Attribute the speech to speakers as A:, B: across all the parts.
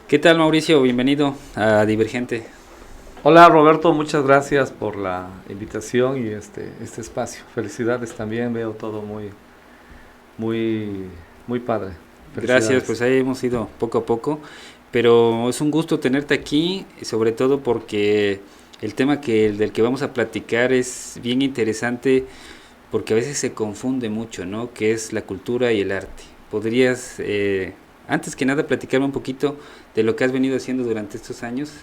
A: ¿Qué tal, Mauricio? Bienvenido a Divergente.
B: Hola Roberto, muchas gracias por la invitación y este espacio. Felicidades también, veo todo muy, muy padre.
A: Gracias, pues
B: Felicidades.
A: ahí hemos ido poco a poco, pero es un gusto tenerte aquí, sobre todo porque el tema del que vamos a platicar es bien interesante porque a veces se confunde mucho, ¿no? Que es la cultura y el arte. ¿Podrías, antes que nada, platicarme un poquito de lo que has venido haciendo durante estos años?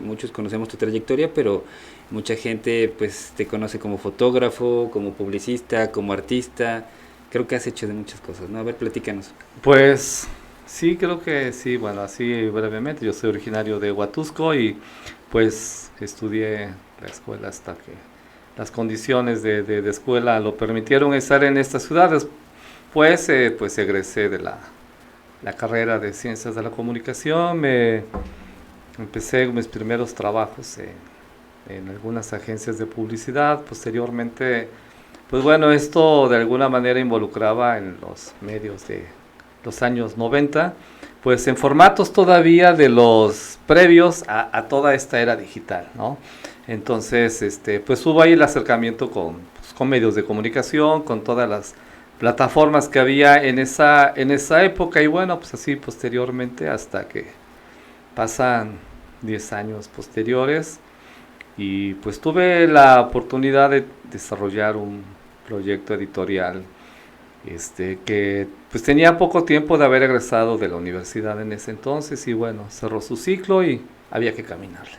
A: Muchos conocemos tu trayectoria, pero mucha gente pues te conoce como fotógrafo, como publicista, como artista. Creo que has hecho de muchas cosas, ¿no? A ver, platícanos.
B: Pues sí, creo que sí, bueno, así brevemente, yo soy originario de Huatusco y pues estudié la escuela hasta que las condiciones de escuela lo permitieron estar en esta ciudad. Pues egresé de la carrera de Ciencias de la Comunicación, empecé mis primeros trabajos en algunas agencias de publicidad. Posteriormente, pues bueno, esto de alguna manera involucraba en los medios de los años 90, pues en formatos todavía de los previos a toda esta era digital, ¿no? Entonces, pues hubo ahí el acercamiento con medios de comunicación, con todas las plataformas que había en esa época, y bueno, pues así posteriormente hasta que pasan 10 años posteriores y pues tuve la oportunidad de desarrollar un proyecto editorial que pues tenía poco tiempo de haber egresado de la universidad en ese entonces, y bueno, cerró su ciclo y había que caminarle.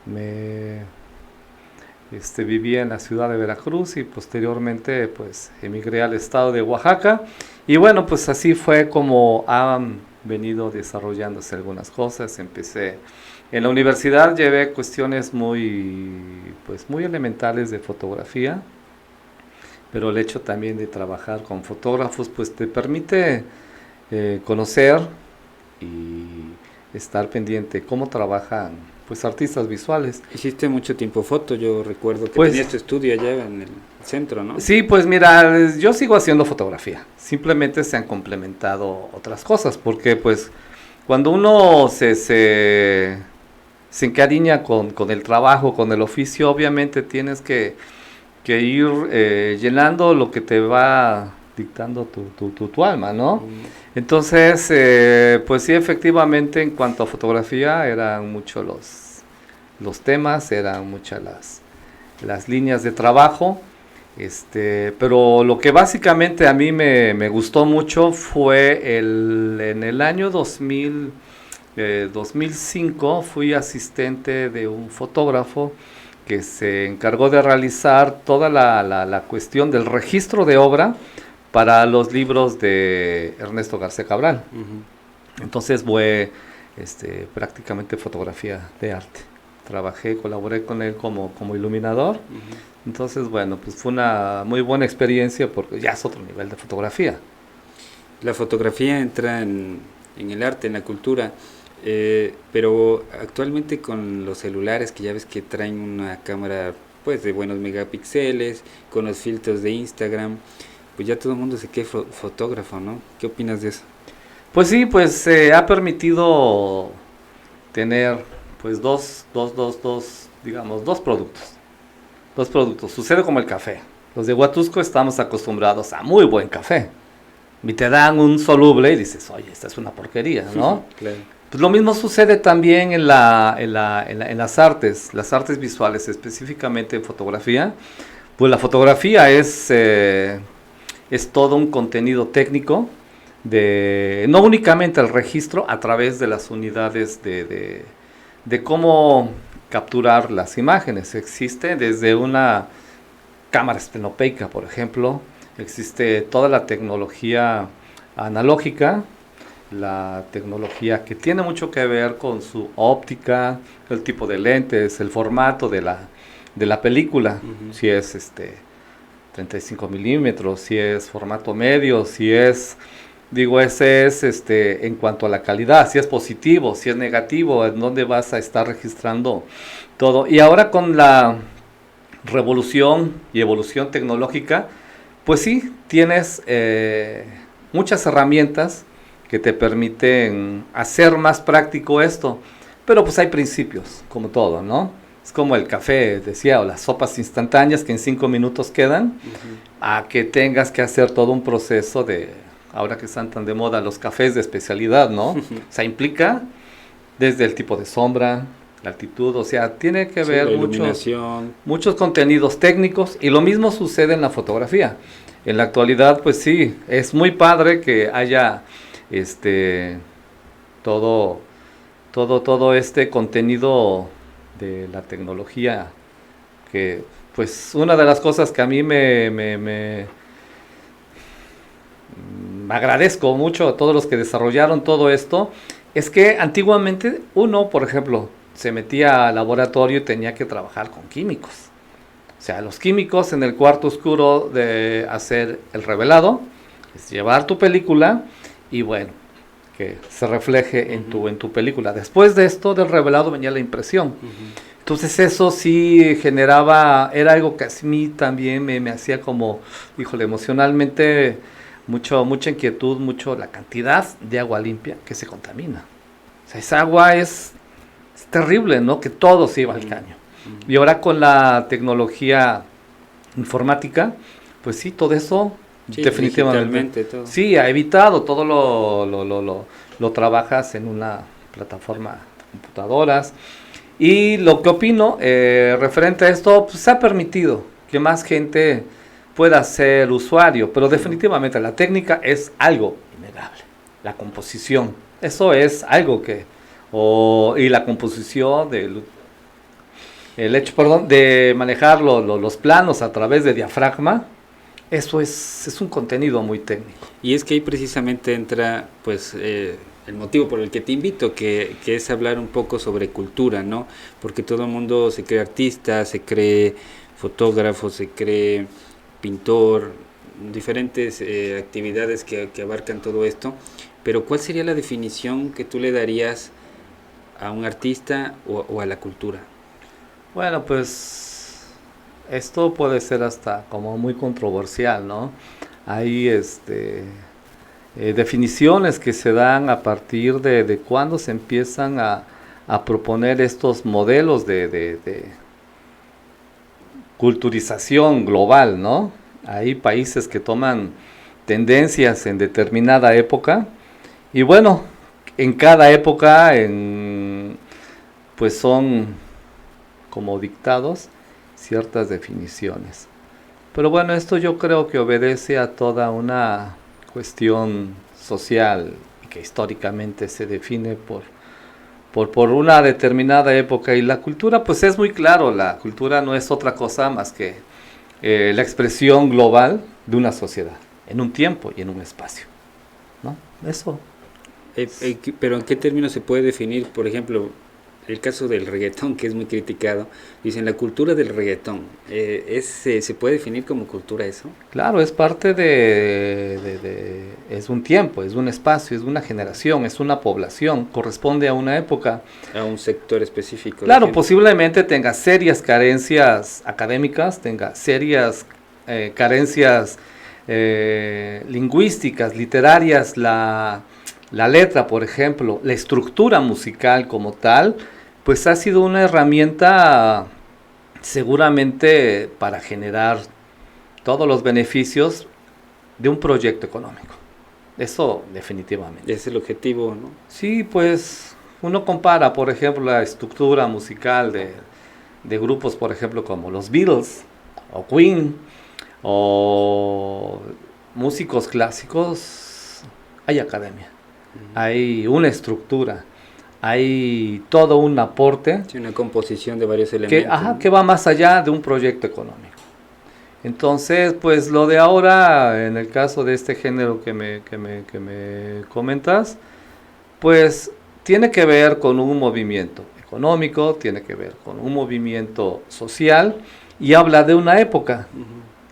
B: Me Viví en la ciudad de Veracruz y posteriormente pues emigré al estado de Oaxaca, y bueno, pues así fue como han venido desarrollándose algunas cosas. Empecé en la universidad, llevé cuestiones muy elementales de fotografía, pero el hecho también de trabajar con fotógrafos pues te permite conocer y estar pendiente cómo trabajan pues artistas visuales.
A: Hiciste mucho tiempo foto, yo recuerdo que
B: Pues
A: tenías tu estudio allá en el centro, ¿no?
B: sí, pues mira, yo sigo haciendo fotografía, simplemente se han complementado otras cosas, porque pues cuando uno se encariña con el trabajo, con el oficio, obviamente tienes que ir llenando lo que te va dictando tu alma, ¿no?
A: Mm.
B: Entonces, pues sí, efectivamente, en cuanto a fotografía, eran muchos los temas, eran muchas las líneas de trabajo. Pero lo que básicamente a mí me gustó mucho fue en el año 2005 fui asistente de un fotógrafo que se encargó de realizar toda la cuestión del registro de obra para los libros de Ernesto García Cabral.
A: Ujú.
B: Entonces fue prácticamente fotografía de arte. Colaboré con él como iluminador.
A: Ujú.
B: Entonces, bueno, pues fue una muy buena experiencia porque ya es otro nivel de fotografía.
A: La fotografía entra en el arte, en la cultura, pero actualmente con los celulares que ya ves que traen una cámara pues de buenos megapíxeles, con los filtros de Instagram, pues ya todo el mundo se cree fotógrafo, ¿no? ¿Qué opinas de eso?
B: Pues sí, pues se ha permitido tener pues digamos, dos productos. Dos productos. Sucede como el café. Los de Huatusco estamos acostumbrados a muy buen café. Y te dan un soluble y dices, oye, esta es una porquería, ¿no?
A: Claro.
B: Pues lo mismo sucede también en las artes visuales, específicamente en fotografía. Pues la fotografía es todo un contenido técnico no únicamente el registro a través de las unidades de cómo capturar las imágenes. Existe desde una cámara estenopeica, por ejemplo, existe toda la tecnología analógica, la tecnología que tiene mucho que ver con su óptica, el tipo de lentes, el formato de la película,
A: Ujú.
B: si es 35 milímetros, si es formato medio, ese es en cuanto a la calidad, si es positivo, si es negativo, en dónde vas a estar registrando todo. Y ahora con la revolución y evolución tecnológica, pues sí, tienes muchas herramientas que te permiten hacer más práctico esto. Pero pues hay principios, como todo, ¿no? Es como el café, decía, o las sopas instantáneas que en 5 minutos quedan, a que tengas que hacer todo un proceso de, ahora que están tan de moda los cafés de especialidad, ¿no? O sea, implica desde el tipo de sombra, la altitud, o sea, tiene que ver muchos contenidos técnicos, y lo mismo sucede en la fotografía. En la actualidad, pues sí, es muy padre que haya todo este contenido de la tecnología, que pues una de las cosas que a mí me agradezco mucho a todos los que desarrollaron todo esto, es que antiguamente uno, por ejemplo, se metía al laboratorio y tenía que trabajar con químicos. O sea, los químicos en el cuarto oscuro de hacer el revelado, es llevar tu película y bueno, que se refleje en tu película. Después de esto del revelado venía la impresión. Entonces eso sí generaba, era algo que a mí también me hacía como, híjole, emocionalmente mucha inquietud, mucho la cantidad de agua limpia que se contamina. O sea, esa agua es terrible, ¿no? Que todo se iba al caño. Y ahora con la tecnología informática, pues sí, todo eso definitivamente todo. Sí, ha evitado, todo lo trabajas en una plataforma de computadoras. Y lo que opino referente a esto, pues ha permitido que más gente pueda ser usuario, pero definitivamente la técnica es algo innegable. La composición, eso es algo que, y la composición el hecho, de manejar los planos a través de diafragma, eso es un contenido muy técnico.
A: Y es que ahí precisamente entra pues el motivo por el que te invito, que es hablar un poco sobre cultura, ¿no? Porque todo el mundo se cree artista, se cree fotógrafo, se cree pintor, diferentes actividades que abarcan todo esto, pero ¿cuál sería la definición que tú le darías a un artista o a la cultura?
B: Bueno, pues esto puede ser hasta como muy controversial, ¿no? Hay definiciones que se dan a partir de cuando se empiezan a proponer estos modelos de culturización global, ¿no? Hay países que toman tendencias en determinada época y bueno, en cada época pues son como dictados ciertas definiciones. Pero bueno, esto yo creo que obedece a toda una cuestión social y que históricamente se define por una determinada época, y la cultura pues es muy claro, la cultura no es otra cosa más que la expresión global de una sociedad en un tiempo y en un espacio, ¿no? Eso.
A: Pero ¿en qué términos se puede definir, por ejemplo, el caso del reggaetón, que es muy criticado? Dicen la cultura del reggaetón. ¿Se puede definir como cultura eso?
B: Claro, es parte es un tiempo, es un espacio, es una generación, es una población, corresponde a una época.
A: A un sector específico.
B: Claro, posiblemente tenga serias carencias académicas, tenga serias carencias lingüísticas, literarias, la letra, por ejemplo, la estructura musical como tal, pues ha sido una herramienta seguramente para generar todos los beneficios de un proyecto económico. Eso definitivamente.
A: Es el objetivo, ¿no?
B: Sí, pues uno compara, por ejemplo, la estructura musical de grupos, por ejemplo, como los Beatles o Queen o músicos clásicos. Hay academia, hay una estructura, hay todo un aporte.
A: Sí, una composición de varios elementos.
B: ¿No? Que va más allá de un proyecto económico. Entonces, pues lo de ahora, en el caso de este género que me comentas, pues tiene que ver con un movimiento económico, tiene que ver con un movimiento social y habla de una época.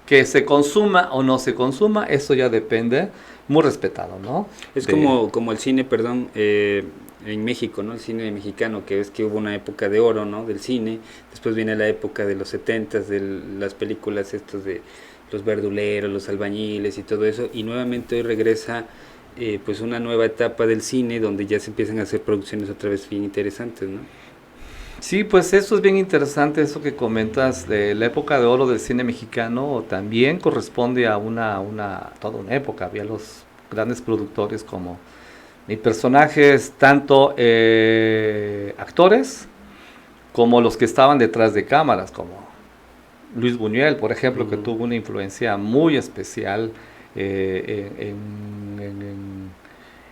B: Que se consuma o no se consuma, eso ya depende, muy respetado, ¿no?
A: Es como el cine, perdón, en México, ¿no? El cine mexicano, que ves que hubo una época de oro, ¿no? Del cine, después viene la época de los 70s, de las películas estos de los verduleros, los albañiles y todo eso, y nuevamente hoy regresa pues una nueva etapa del cine donde ya se empiezan a hacer producciones otra vez bien interesantes, ¿no?
B: Sí, pues eso es bien interesante, eso que comentas de la época de oro del cine mexicano, también corresponde a toda una época. Había los grandes productores como mis personajes, tanto actores como los que estaban detrás de cámaras, como Luis Buñuel, por ejemplo, que tuvo una influencia muy especial en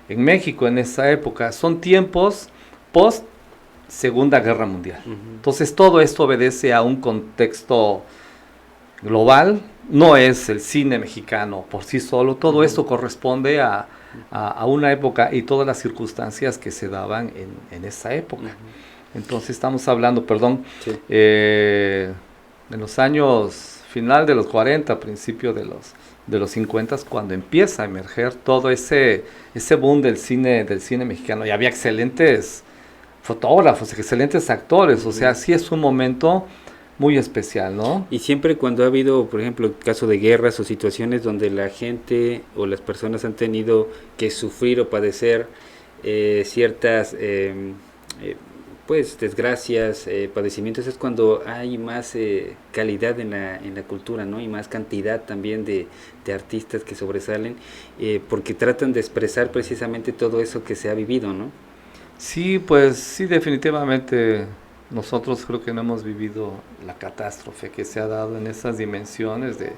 B: México en esa época. Son tiempos post Segunda Guerra Mundial. Entonces todo esto obedece a un contexto global, no es el cine mexicano por sí solo, todo esto corresponde a una época y todas las circunstancias que se daban en esa época. Entonces estamos hablando,
A: Sí.
B: En los años final de los 40, principio de los 50, cuando empieza a emerger todo ese boom del cine mexicano. Y había excelentes fotógrafos, excelentes actores, o sea, sí es un momento muy especial, ¿no?
A: Y siempre cuando ha habido, por ejemplo, caso de guerras o situaciones donde la gente o las personas han tenido que sufrir o padecer ciertas pues desgracias, padecimientos, es cuando hay más calidad en la cultura, ¿no? Y más cantidad también de artistas que sobresalen, porque tratan de expresar precisamente todo eso que se ha vivido, ¿no?
B: Sí, pues sí, definitivamente nosotros creo que no hemos vivido la catástrofe que se ha dado en esas dimensiones de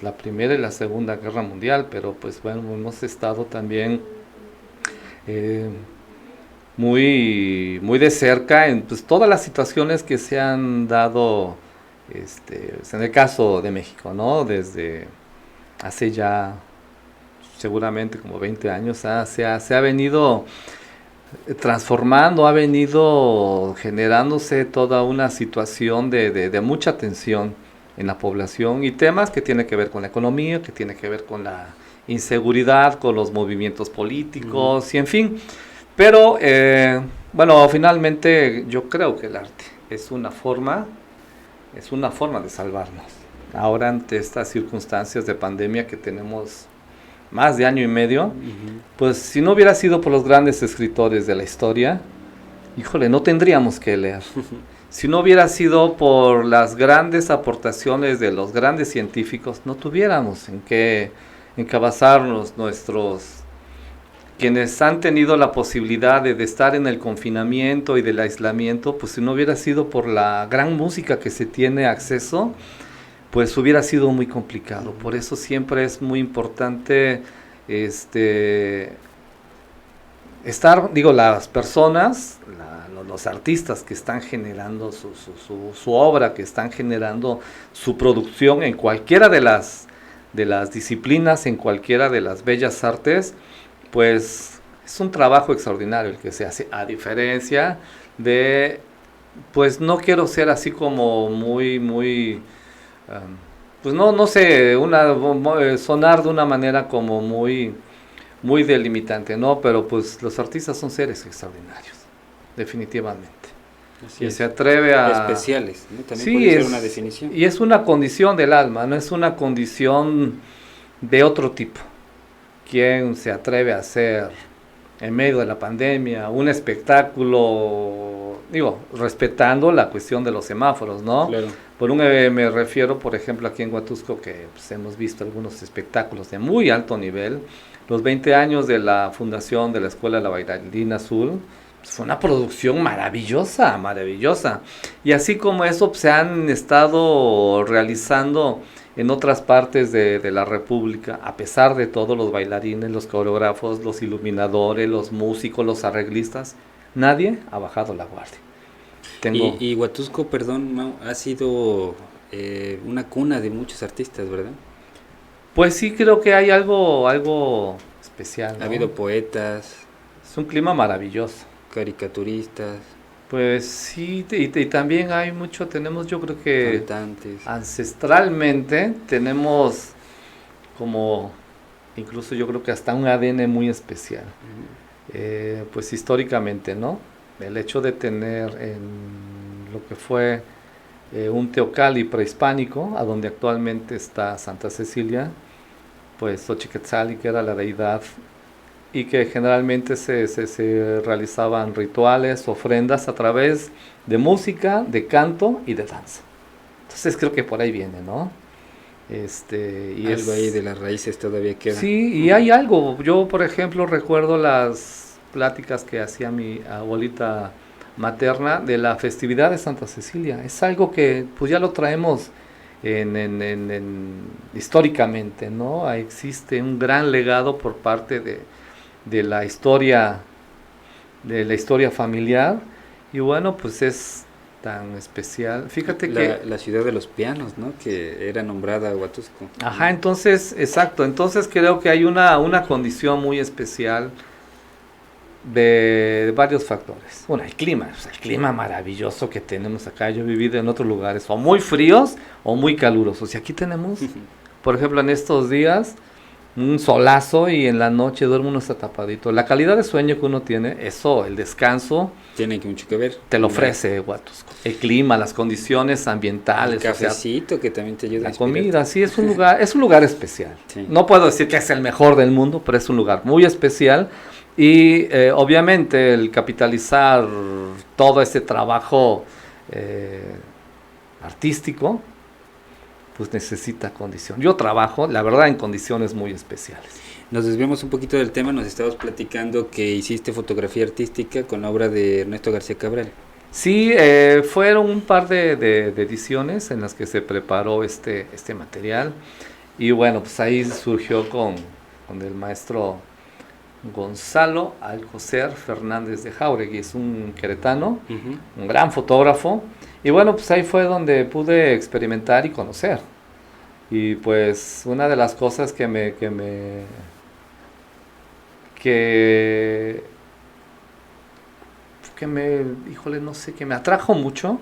B: la Primera y la Segunda Guerra Mundial, pero pues bueno, hemos estado también muy de cerca en pues, todas las situaciones que se han dado en el caso de México, ¿no? Desde hace ya seguramente como 20 años se ha venido transformando, ha venido generándose toda una situación de mucha tensión en la población y temas que tienen que ver con la economía, que tienen que ver con la inseguridad, con los movimientos políticos y en fin. Pero bueno, finalmente yo creo que el arte es una forma de salvarnos. Ahora ante estas circunstancias de pandemia que tenemos más de año y medio, pues si no hubiera sido por los grandes escritores de la historia, híjole, no tendríamos que leer. Si no hubiera sido por las grandes aportaciones de los grandes científicos, no tuviéramos en qué basarnos quienes han tenido la posibilidad de estar en el confinamiento y del aislamiento, pues si no hubiera sido por la gran música que se tiene acceso, pues hubiera sido muy complicado. Por eso siempre es muy importante las personas, los artistas que están generando su obra, que están generando su producción en cualquiera de las disciplinas, en cualquiera de las bellas artes, pues es un trabajo extraordinario el que se hace, a diferencia de, pues no quiero ser así como muy pues no sé, sonar de una manera como muy delimitante, ¿no? Pero pues los artistas son seres extraordinarios, definitivamente.
A: Así
B: Y
A: es.
B: se atreve a...
A: Especiales, ¿no? También
B: Sí,
A: puede ser una definición.
B: y es una condición del alma, no es una condición de otro tipo. ¿Quién se atreve a hacer en medio de la pandemia un espectáculo, respetando la cuestión de los semáforos, ¿no?
A: Claro.
B: Me refiero, por ejemplo, aquí en Huatusco, que pues, hemos visto algunos espectáculos de muy alto nivel. Los 20 años de la fundación de la Escuela de la Bailarina Azul, pues, fue una producción maravillosa, maravillosa. Y así como eso, pues, se han estado realizando en otras partes de la República, a pesar de todos los bailarines, los coreógrafos, los iluminadores, los músicos, los arreglistas, nadie ha bajado la guardia.
A: Y Huatusco, perdón, Mau, ha sido una cuna de muchos artistas, ¿verdad?
B: Pues sí, creo que hay algo especial, ¿no?
A: Ha habido poetas.
B: Es un clima maravilloso.
A: Caricaturistas.
B: Pues sí, y también hay tenemos yo creo que
A: cantantes.
B: Ancestralmente tenemos como, incluso yo creo que hasta un ADN muy especial. Pues históricamente, ¿no? El hecho de tener en lo que fue un teocalli prehispánico, a donde actualmente está Santa Cecilia, pues Xochiquetzali, que era la deidad, y que generalmente se realizaban rituales, ofrendas a través de música, de canto y de danza. Entonces creo que por ahí viene, ¿no? Y
A: algo ahí de las raíces todavía queda.
B: Sí, y hay algo. Yo, por ejemplo, recuerdo las pláticas que hacía mi abuelita materna de la festividad de Santa Cecilia. Es algo que pues ya lo traemos históricamente, ¿no? Ahí existe un gran legado por parte de la historia familiar, y bueno, pues es tan especial. Fíjate que
A: la ciudad de los pianos, ¿no? Que era nombrada Huatusco.
B: ajá, entonces, exacto, entonces creo que hay una condición muy especial de varios factores. Bueno, el clima, o sea, el clima maravilloso que tenemos acá. Yo he vivido en otros lugares o muy fríos o muy calurosos, y aquí tenemos, por ejemplo, en estos días un solazo, y en la noche duerme uno está tapadito. La calidad de sueño que uno tiene, eso, el descanso,
A: tiene mucho que ver.
B: te lo ofrece Huatusco. El clima, las condiciones ambientales,
A: el cafecito, o sea, que también te ayuda
B: la comida, sí, es un lugar especial. Sí. No puedo decir que es el mejor del mundo, pero es un lugar muy especial, y obviamente el capitalizar todo ese trabajo artístico, pues necesita condición. Yo trabajo, la verdad, en condiciones muy especiales.
A: Nos desviamos un poquito del tema, nos estabas platicando que hiciste fotografía artística con la obra de Ernesto García Cabral.
B: Sí, fueron un par de ediciones en las que se preparó este material, y bueno, pues ahí surgió con el maestro Gonzalo Alcocer Fernández de Jauregui, es un queretano, un gran fotógrafo, y bueno, pues ahí fue donde pude experimentar y conocer. Y pues una de las cosas que me híjole, no sé, que me atrajo mucho,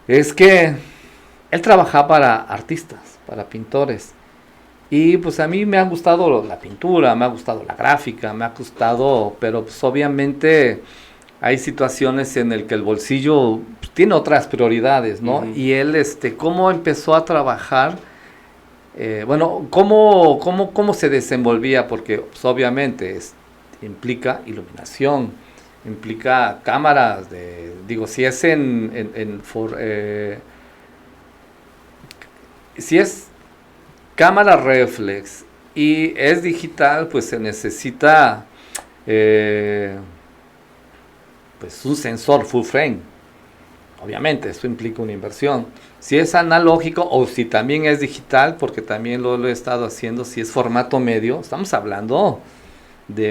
B: es que él trabajaba para artistas, para pintores. Y pues a mí me ha gustado la pintura, me ha gustado la gráfica, me ha gustado, pero pues obviamente hay situaciones en el que el bolsillo pues, tiene otras prioridades, ¿no? Y él, cómo empezó a trabajar, bueno, cómo se desenvolvía, porque pues, obviamente implica iluminación, implica cámaras, si es si es cámara reflex y es digital, pues se necesita pues un sensor full frame. Obviamente, eso implica una inversión. Si es analógico o si también es digital, porque también lo he estado haciendo, si es formato medio, estamos hablando de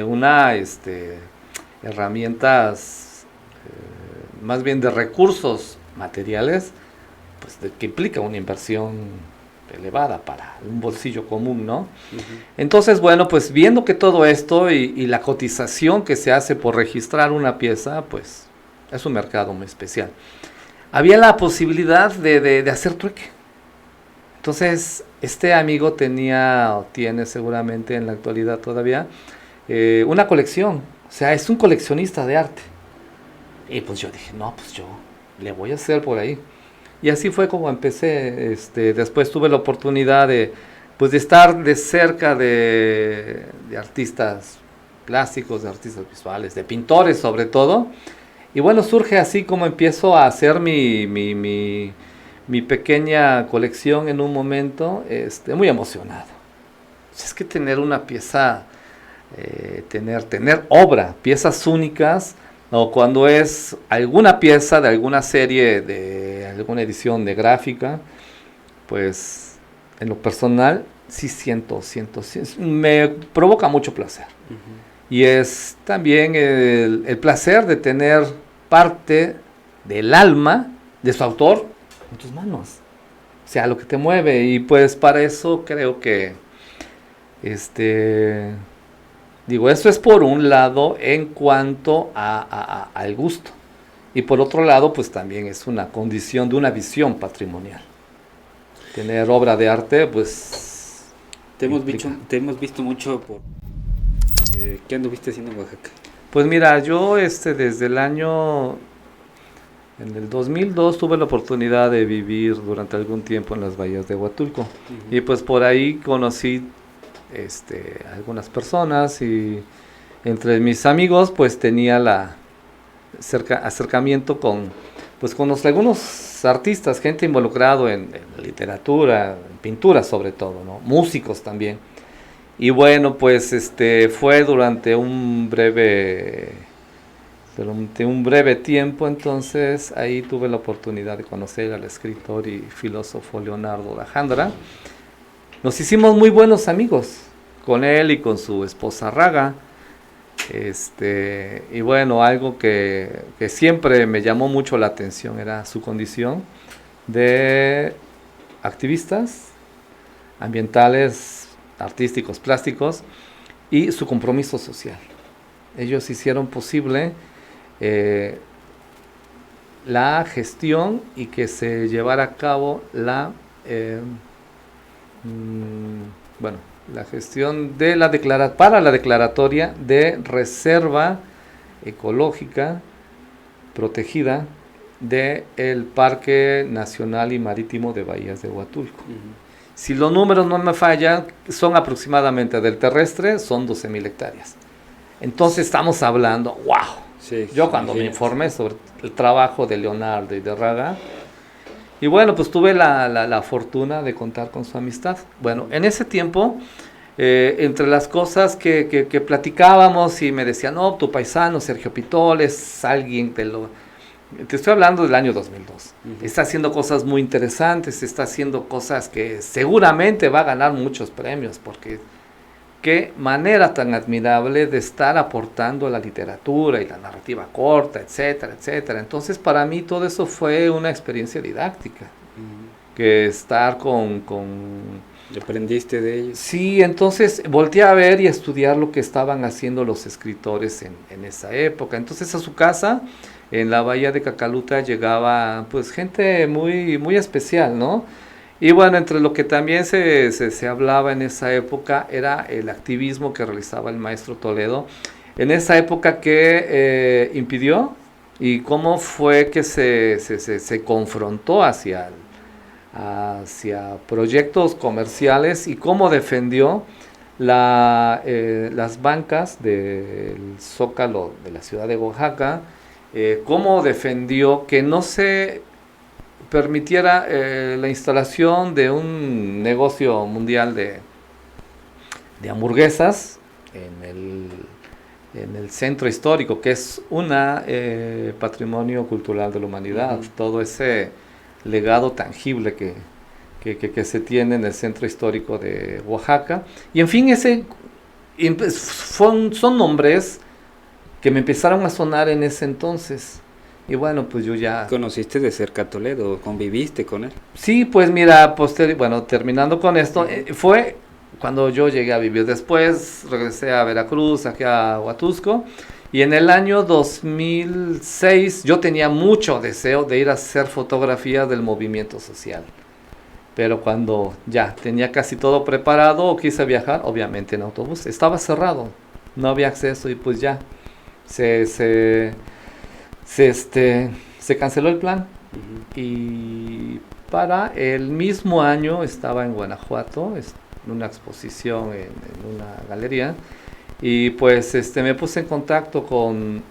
B: herramientas, más bien de recursos materiales, pues que implica una inversión elevada para un bolsillo común, ¿no? Entonces, bueno, pues viendo que todo esto y la cotización que se hace por registrar una pieza, pues es un mercado muy especial. Había la posibilidad de hacer trueque. Entonces, este amigo tiene seguramente en la actualidad todavía una colección, o sea, es un coleccionista de arte. Y pues yo dije, no, pues yo le voy a hacer por ahí. Y así fue como empecé. Después tuve la oportunidad de estar de cerca de artistas plásticos, de artistas visuales, de pintores sobre todo. Y bueno, surge así como empiezo a hacer mi pequeña colección en un momento, muy emocionado. Es que tener una pieza, tener obra, piezas únicas, o cuando es alguna pieza de alguna serie, de alguna edición de gráfica, pues en lo personal sí siento, me provoca mucho placer. Y es también el placer de tener parte del alma de su autor en tus manos, o sea, lo que te mueve. Y pues para eso creo que eso es por un lado en cuanto al gusto, y por otro lado pues también es una condición de una visión patrimonial. Tener obra de arte, pues
A: te hemos visto mucho por ¿qué anduviste haciendo en Oaxaca?
B: Pues mira, yo desde el año En el 2002 tuve la oportunidad de vivir durante algún tiempo en las bahías de Huatulco. Y pues por ahí conocí algunas personas y entre mis amigos pues tenía acercamiento con algunos artistas, gente involucrado en literatura, en pintura sobre todo, ¿no? Músicos también. Y bueno, pues fue durante un breve tiempo, entonces ahí tuve la oportunidad de conocer al escritor y filósofo Leonardo da Jandra. Nos hicimos muy buenos amigos con él y con su esposa Raga. Y bueno, algo que siempre me llamó mucho la atención era su condición de activistas ambientales, artísticos, plásticos y su compromiso social. Ellos hicieron posible la gestión y que se llevara a cabo la gestión de para la declaratoria de reserva ecológica protegida del Parque Nacional y Marítimo de Bahías de Huatulco. Si los números no me fallan, son aproximadamente del terrestre, son 12,000 hectáreas. Entonces estamos hablando, wow.
A: Sí,
B: Yo cuando me informé sobre el trabajo de Leonardo y de Raga, y bueno, pues tuve la fortuna de contar con su amistad. Bueno, en ese tiempo, entre las cosas que platicábamos y me decían, no, tu paisano Sergio Pitol es alguien te estoy hablando del año 2002. Está haciendo cosas muy interesantes, está haciendo cosas que seguramente va a ganar muchos premios, porque qué manera tan admirable de estar aportando a la literatura y la narrativa corta, etcétera, etcétera. Entonces, para mí todo eso fue una experiencia didáctica, que estar
A: ¿Aprendiste de ellos?
B: Sí, entonces volteé a ver y a estudiar lo que estaban haciendo los escritores en esa época. Entonces, a su casa, en la bahía de Cacaluta, llegaba pues gente muy, muy especial, ¿no? Y bueno, entre lo que también se hablaba en esa época era el activismo que realizaba el maestro Toledo. En esa época que impidió y cómo fue que se confrontó hacia proyectos comerciales y cómo defendió las bancas del Zócalo de la ciudad de Oaxaca, cómo defendió que no se permitiera la instalación de un negocio mundial de hamburguesas en el centro histórico, que es un patrimonio cultural de la humanidad. Todo ese legado tangible que se tiene en el centro histórico de Oaxaca. Y en fin, son nombres que me empezaron a sonar en ese entonces. Y bueno, pues yo ya...
A: ¿Conociste de cerca a Toledo? ¿Conviviste con él?
B: Sí, pues mira, terminando con esto, fue cuando yo llegué a vivir. Después regresé a Veracruz, aquí a Huatusco, y en el año 2006 yo tenía mucho deseo de ir a hacer fotografías del movimiento social. Pero cuando ya tenía casi todo preparado, quise viajar, obviamente en autobús, estaba cerrado, no había acceso y pues ya se canceló el plan. Y para el mismo año estaba en Guanajuato, en una exposición en una galería, y pues me puse en contacto con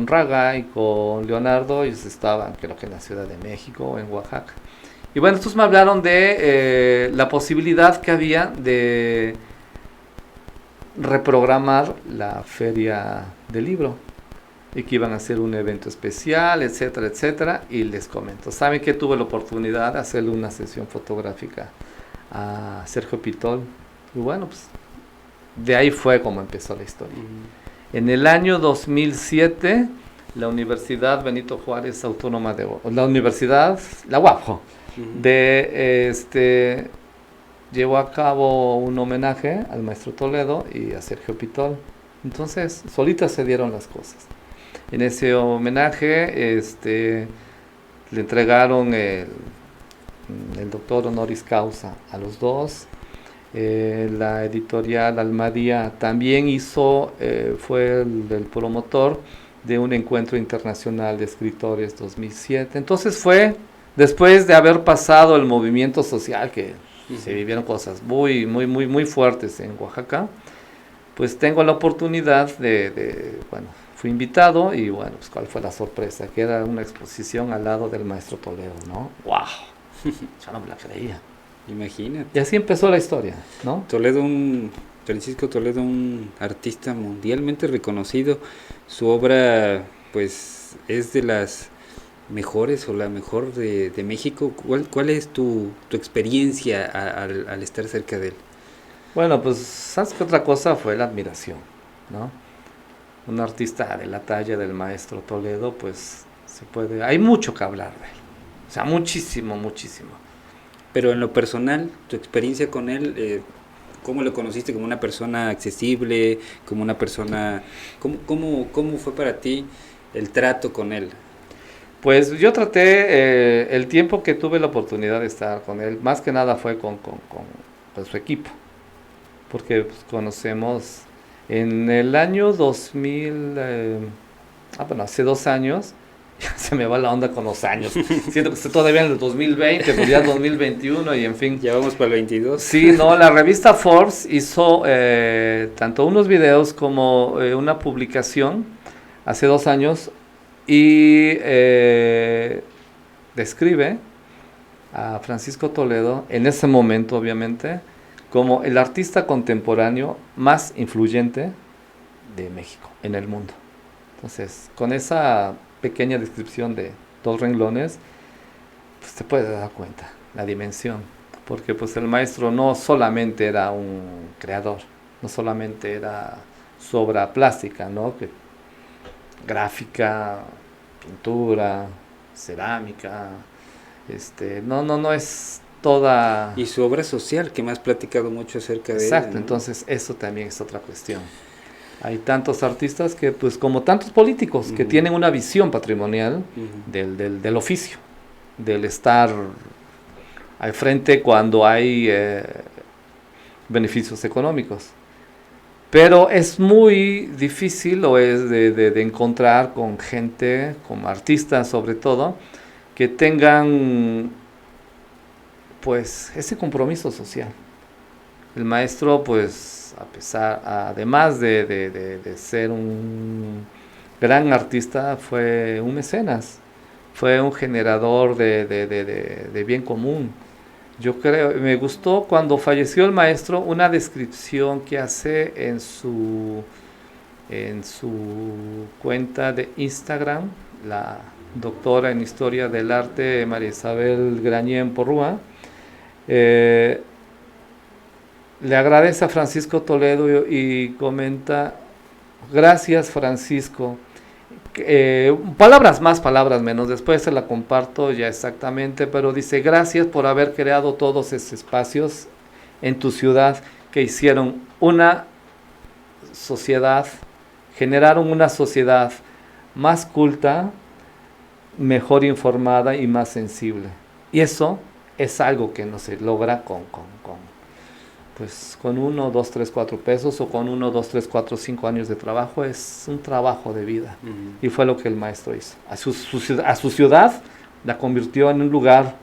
B: Raga y con Leonardo. Ellos estaban, creo que en la Ciudad de México o en Oaxaca. Y bueno, estos me hablaron de la posibilidad que había de reprogramar la feria del libro y que iban a hacer un evento especial, etcétera, etcétera. Y les comento, ¿saben que tuve la oportunidad de hacerle una sesión fotográfica a Sergio Pitol? Y bueno, pues de ahí fue como empezó la historia. En el año 2007, la Universidad Benito Juárez Autónoma la UAPJO, llevó a cabo un homenaje al maestro Toledo y a Sergio Pitol. Entonces, solitas se dieron las cosas. En ese homenaje le entregaron el doctor honoris causa a los dos. La editorial Almadía también fue el promotor de un encuentro internacional de escritores 2007. Entonces fue después de haber pasado el movimiento social, que se vivieron cosas muy fuertes en Oaxaca, pues tengo la oportunidad bueno, fui invitado y bueno, pues cuál fue la sorpresa, que era una exposición al lado del maestro Toledo, ¿no? ¡Wow! Yo no me la creía.
A: Imagínate.
B: Y así empezó la historia, ¿no?
A: Francisco Toledo, un artista mundialmente reconocido. Su obra, pues, es de las mejores o la mejor de México. ¿Cuál es tu experiencia al estar cerca de él?
B: Bueno, pues, ¿sabes qué otra cosa? Fue la admiración, ¿no? Un artista de la talla del maestro Toledo, pues, hay mucho que hablar de él. O sea, muchísimo.
A: Pero en lo personal, tu experiencia con él, ¿cómo lo conociste? ¿Como una persona accesible? ¿Como una persona... ¿Cómo fue para ti el trato con él?
B: Pues yo traté, el tiempo que tuve la oportunidad de estar con él, más que nada fue con su equipo, porque pues, conocemos en el año 2000, bueno, hace 2 años, ya se me va la onda con los años, siento que estoy todavía en el 2020, pues ya 2021 y en fin.
A: Ya vamos para el 22.
B: Sí, no, la revista Forbes hizo tanto unos videos como una publicación hace 2 años y describe a Francisco Toledo, en ese momento obviamente, como el artista contemporáneo más influyente de México, en el mundo. Entonces, con esa pequeña descripción de 2 renglones, pues te puedes dar cuenta la dimensión, porque pues el maestro no solamente era un creador, no solamente era su obra plástica, ¿no? Gráfica, pintura, cerámica, no es toda...
A: Y su obra social, que me has platicado mucho acerca de
B: Exacto,
A: ella, ¿no?
B: entonces eso también es otra cuestión. Hay tantos artistas que, pues como tantos políticos, que tienen una visión patrimonial del oficio, del estar al frente cuando hay beneficios económicos. Pero es muy difícil o es de encontrar con gente, con artistas sobre todo, que tengan pues ese compromiso social. El maestro pues además de ser un gran artista, fue un mecenas, fue un generador de bien común. Yo creo, me gustó cuando falleció el maestro una descripción que hace en su cuenta de Instagram, la doctora en Historia del Arte María Isabel Grañén Porrúa. Le agradece a Francisco Toledo y comenta: gracias Francisco. Palabras más, palabras menos, después se la comparto ya exactamente, pero dice: gracias por haber creado todos esos espacios en tu ciudad que hicieron una sociedad, generaron una sociedad más culta, mejor informada y más sensible. Y eso es algo que no se logra con 1, 2, 3, 4 pesos o con 1, 2, 3, 4, 5 años de trabajo. Es un trabajo de vida. Y fue lo que el maestro hizo. A su ciudad la convirtió en un lugar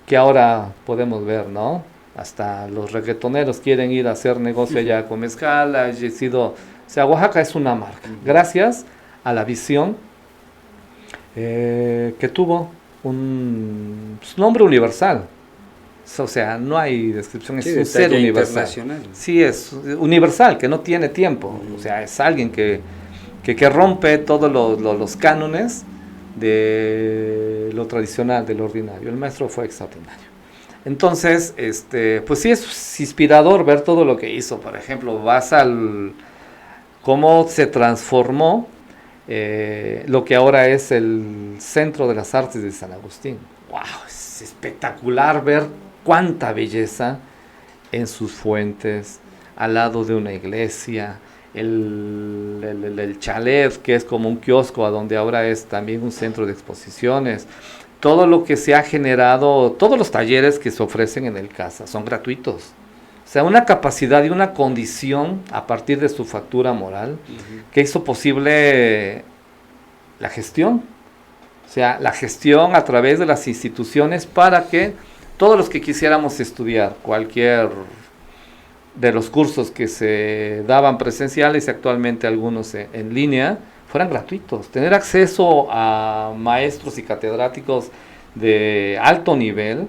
B: que ahora podemos ver, ¿no? Hasta los reggaetoneros quieren ir a hacer negocio allá con mezcal. O sea, Oaxaca es una marca. Gracias a la visión que tuvo un nombre universal. O sea, no hay descripción, es un ser universal. Sí, es universal, que no tiene tiempo. O sea, es alguien que rompe todos los cánones de lo tradicional, de lo ordinario. El maestro fue extraordinario. Entonces, pues sí es inspirador ver todo lo que hizo. Por ejemplo, vas cómo se transformó lo que ahora es el Centro de las Artes de San Agustín. ¡Wow! Es espectacular ver cuánta belleza en sus fuentes, al lado de una iglesia, el chalet, que es como un kiosco, a donde ahora es también un centro de exposiciones. Todo lo que se ha generado, todos los talleres que se ofrecen en el CASA son gratuitos. O sea, una capacidad y una condición a partir de su factura moral que hizo posible la gestión. O sea, la gestión a través de las instituciones para que todos los que quisiéramos estudiar cualquier de los cursos que se daban presenciales y actualmente algunos en línea, fueran gratuitos. Tener acceso a maestros y catedráticos de alto nivel,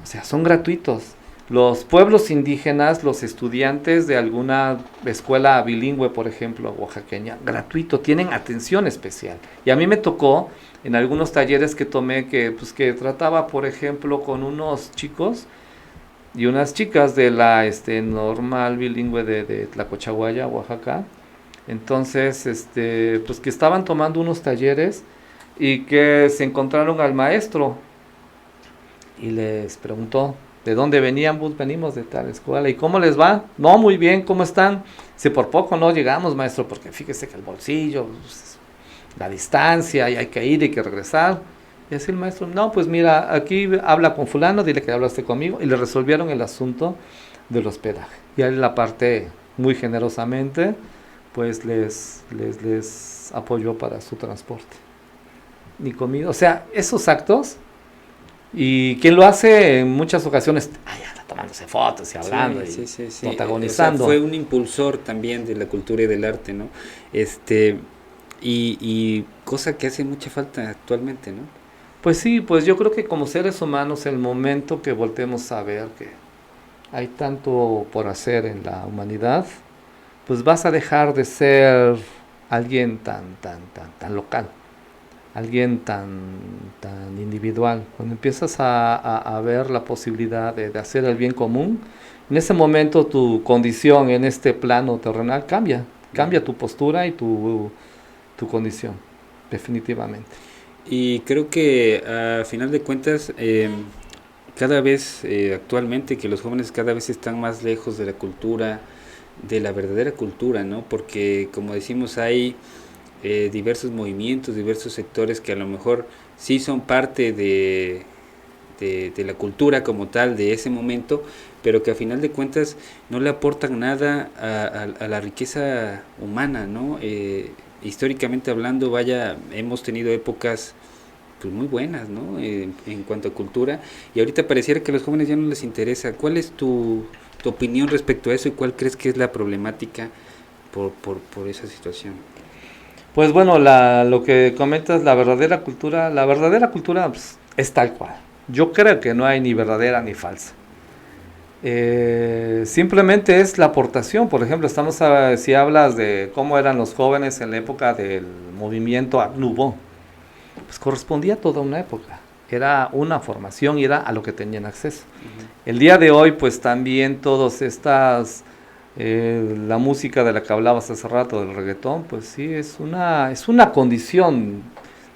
B: o sea, son gratuitos. Los pueblos indígenas, los estudiantes de alguna escuela bilingüe, por ejemplo, oaxaqueña, gratuito, tienen atención especial. Y a mí me tocó en algunos talleres que tomé que trataba, por ejemplo, con unos chicos y unas chicas de la normal bilingüe de Tlacochahuaya, Oaxaca. Entonces, que estaban tomando unos talleres y que se encontraron al maestro y les preguntó de dónde venían. Pues venimos de tal escuela. ¿Y cómo les va? No, muy bien, ¿cómo están? Si por poco no llegamos, maestro, porque fíjese que el bolsillo, pues, la distancia, y hay que ir y hay que regresar. Y así el maestro, no, pues mira, aquí habla con fulano, dile que hablaste conmigo, y le resolvieron el asunto del hospedaje. Y ahí la parte, muy generosamente, pues les apoyó para su transporte. Ni comida, o sea, esos actos, y quien lo hace en muchas ocasiones, ya tomándose fotos y hablando,
A: sí,
B: protagonizando.
A: O sea, fue un impulsor también de la cultura y del arte, ¿no? Y cosa que hace mucha falta actualmente, ¿no?
B: Pues sí, pues yo creo que como seres humanos, el momento que voltemos a ver que hay tanto por hacer en la humanidad, pues vas a dejar de ser alguien tan local, alguien tan individual. Cuando empiezas a ver la posibilidad de hacer el bien común, en ese momento tu condición en este plano terrenal cambia tu postura y tu condición, definitivamente.
A: Y creo que a final de cuentas, cada vez actualmente que los jóvenes cada vez están más lejos de la cultura, de la verdadera cultura, ¿no? Porque como decimos, hay diversos movimientos, diversos sectores que a lo mejor sí son parte de la cultura como tal de ese momento, pero que a final de cuentas no le aportan nada a la riqueza humana, ¿no? Históricamente hablando, hemos tenido épocas pues muy buenas, ¿no? En cuanto a cultura, y ahorita pareciera que a los jóvenes ya no les interesa. ¿Cuál es tu opinión respecto a eso y cuál crees que es la problemática por esa situación?
B: Pues bueno, lo que comentas, la verdadera cultura pues, es tal cual. Yo creo que no hay ni verdadera ni falsa. Simplemente es la aportación. Por ejemplo, si hablas de cómo eran los jóvenes en la época del movimiento Art Nouveau, pues correspondía a toda una época. Era una formación y era a lo que tenían acceso. Uh-huh. El día de hoy, pues también todas estas, la música de la que hablabas hace rato, del reggaetón, pues sí, es una condición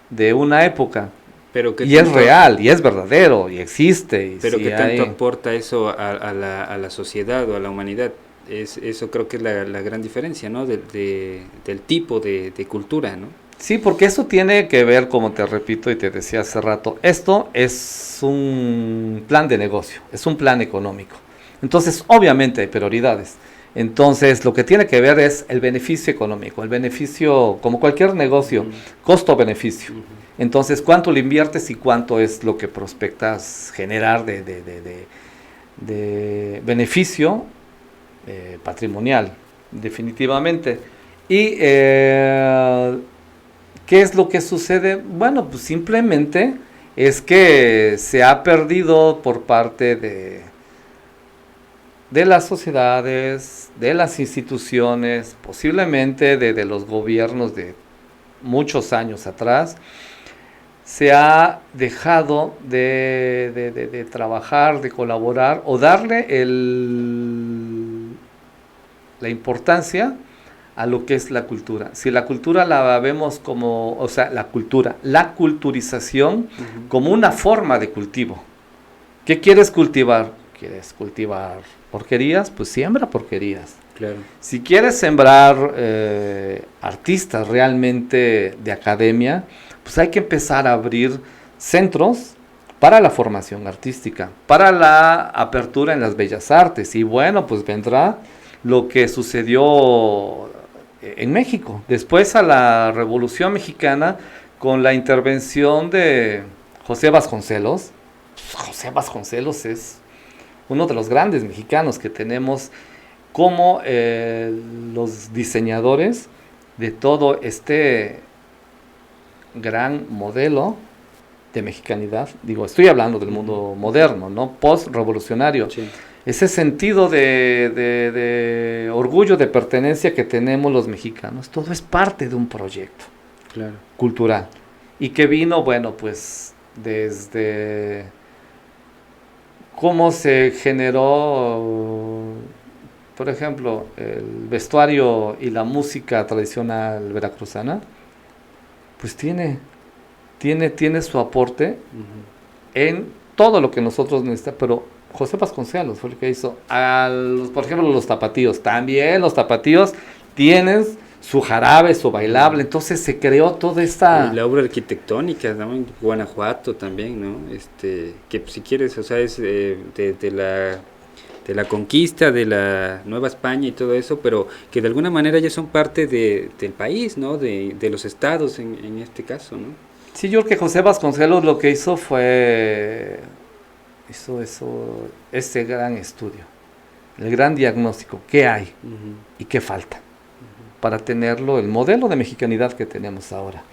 B: de una época.
A: Pero
B: y es real, y es verdadero, y existe. Y
A: pero sí, ¿qué tanto aporta eso a la sociedad o a la humanidad? Eso creo que es la gran diferencia, ¿no? Del tipo de cultura, ¿no?
B: Sí, porque eso tiene que ver, como te repito y te decía hace rato, esto es un plan de negocio, es un plan económico. Entonces, obviamente hay prioridades. Entonces, lo que tiene que ver es el beneficio económico, el beneficio, como cualquier negocio, costo-beneficio. Entonces, ¿cuánto le inviertes y cuánto es lo que prospectas generar de beneficio patrimonial, definitivamente? Y ¿qué es lo que sucede? Bueno, pues simplemente es que se ha perdido por parte de las sociedades, de las instituciones, posiblemente de los gobiernos de muchos años atrás, se ha dejado de trabajar, de colaborar o darle la importancia a lo que es la cultura. Si la cultura la vemos como, o sea, la culturización como una forma de cultivo. ¿Qué quieres cultivar? ¿Quieres cultivar porquerías? Pues siembra porquerías.
A: Claro.
B: Si quieres sembrar artistas realmente de academia, pues hay que empezar a abrir centros para la formación artística, para la apertura en las bellas artes. Y bueno, pues vendrá lo que sucedió en México. Después a la Revolución Mexicana con la intervención de José Vasconcelos. José Vasconcelos es uno de los grandes mexicanos que tenemos como los diseñadores de todo este gran modelo de mexicanidad. Digo, estoy hablando del mundo moderno, ¿no? Post-revolucionario.
A: Sí.
B: Ese sentido de orgullo, de pertenencia que tenemos los mexicanos, todo es parte de un proyecto
A: Claro.
B: cultural. Y que vino, bueno, pues desde cómo se generó, por ejemplo, el vestuario y la música tradicional veracruzana, pues tiene su aporte
A: Ujú.
B: en todo lo que nosotros necesitamos, pero José Vasconcelos fue el que hizo, por ejemplo, los tapatíos, también los tapatíos tienen su jarabe, su bailable, entonces se creó toda esta...
A: Y la obra arquitectónica, ¿no? En Guanajuato también, ¿no? Que si quieres, o sea, es de la conquista, de la Nueva España y todo eso, pero que de alguna manera ya son parte del país, ¿no? De los estados en este caso, ¿no?
B: Sí, yo creo que José Vasconcelos lo que hizo fue ese gran estudio, el gran diagnóstico, qué hay
A: Ujú.
B: y qué falta para tenerlo, el modelo de mexicanidad que tenemos ahora.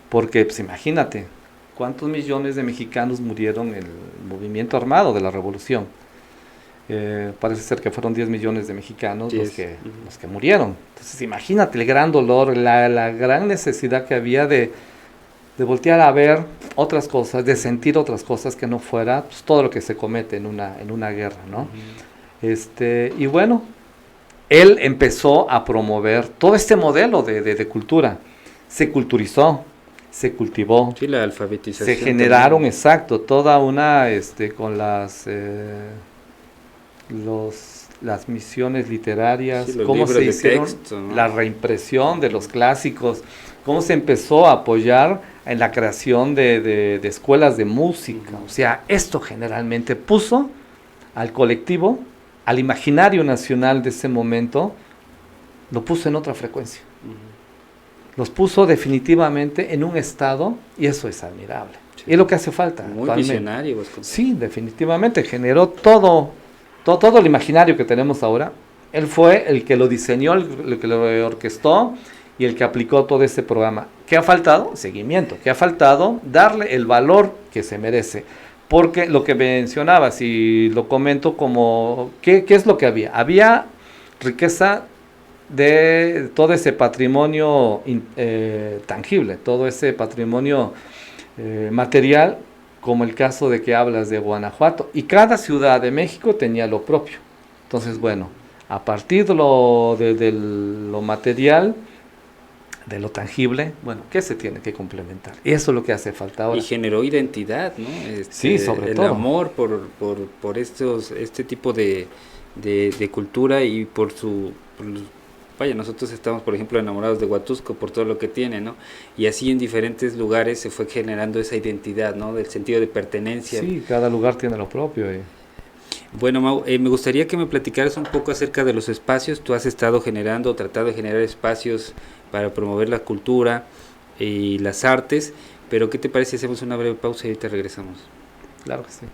B: Porque, pues imagínate, cuántos millones de mexicanos murieron en el movimiento armado de la revolución. Parece ser que fueron 10 millones de mexicanos los que murieron. Entonces imagínate el gran dolor, la gran necesidad que había de voltear a ver otras cosas, de sentir otras cosas que no fuera pues, todo lo que se comete en una guerra, ¿no? Y bueno, él empezó a promover todo este modelo de cultura. Se culturizó, se cultivó.
A: Sí, la alfabetización.
B: Se generaron,
A: también.
B: exacto, toda una, con las misiones literarias,
A: Sí, los
B: cómo
A: libros
B: se
A: de
B: hicieron
A: texto, ¿no?
B: la reimpresión de los clásicos, cómo se empezó a apoyar en la creación de escuelas de música. O sea, esto generalmente puso al colectivo, al imaginario nacional de ese momento, lo puso en otra frecuencia. Los puso definitivamente en un estado, y eso es admirable.
A: Sí.
B: Y es lo que hace falta.
A: Muy visionario.
B: Sí, definitivamente generó todo el imaginario que tenemos ahora. Él fue el que lo diseñó, el que lo orquestó y el que aplicó todo este programa. ¿Qué ha faltado? Seguimiento. ¿Qué ha faltado? Darle el valor que se merece. Porque lo que mencionabas, y lo comento como, ¿qué es lo que había? Había riqueza de todo ese patrimonio tangible, todo ese patrimonio material, como el caso de que hablas de Guanajuato, y cada ciudad de México tenía lo propio. Entonces, bueno, a partir de lo material, de lo tangible, bueno, ¿qué se tiene que complementar? Y eso es lo que hace falta ahora.
A: Y generó identidad, ¿no?
B: Sí, sobre
A: el
B: todo.
A: El amor por este tipo de cultura y vaya, nosotros estamos, por ejemplo, enamorados de Huatusco por todo lo que tiene, ¿no? Y así en diferentes lugares se fue generando esa identidad, ¿no? Del sentido de pertenencia.
B: Sí, cada lugar tiene lo propio.
A: Bueno, Mau, me gustaría que me platicaras un poco acerca de los espacios. Tú has estado tratado de generar espacios para promover la cultura y las artes, pero ¿qué te parece si hacemos una breve pausa y ahorita regresamos?
B: Claro que sí.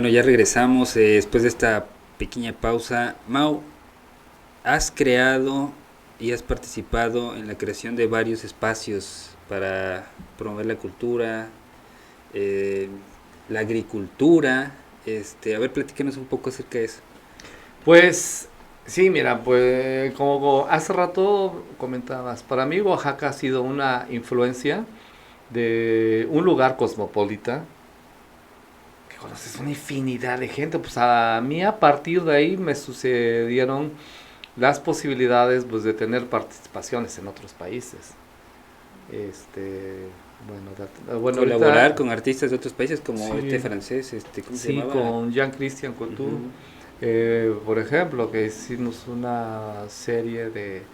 A: Bueno, ya regresamos después de esta pequeña pausa. Mau, has creado y has participado en la creación de varios espacios para promover la cultura, eh, la agricultura. A ver, platícanos un poco acerca de eso.
B: Pues sí, mira, pues como hace rato comentabas, para mí Oaxaca ha sido una influencia de un lugar cosmopolita que conoces una infinidad de gente. Pues a mí a partir de ahí me sucedieron las posibilidades pues de tener participaciones en otros países. Este, bueno,
A: Colaborar
B: ahorita
A: con artistas de otros países como este
B: sí,
A: francés, ¿cómo se
B: sí,
A: llamaba?
B: con Jean-Christian Couture.
A: Ujú.
B: Por ejemplo, que hicimos una serie de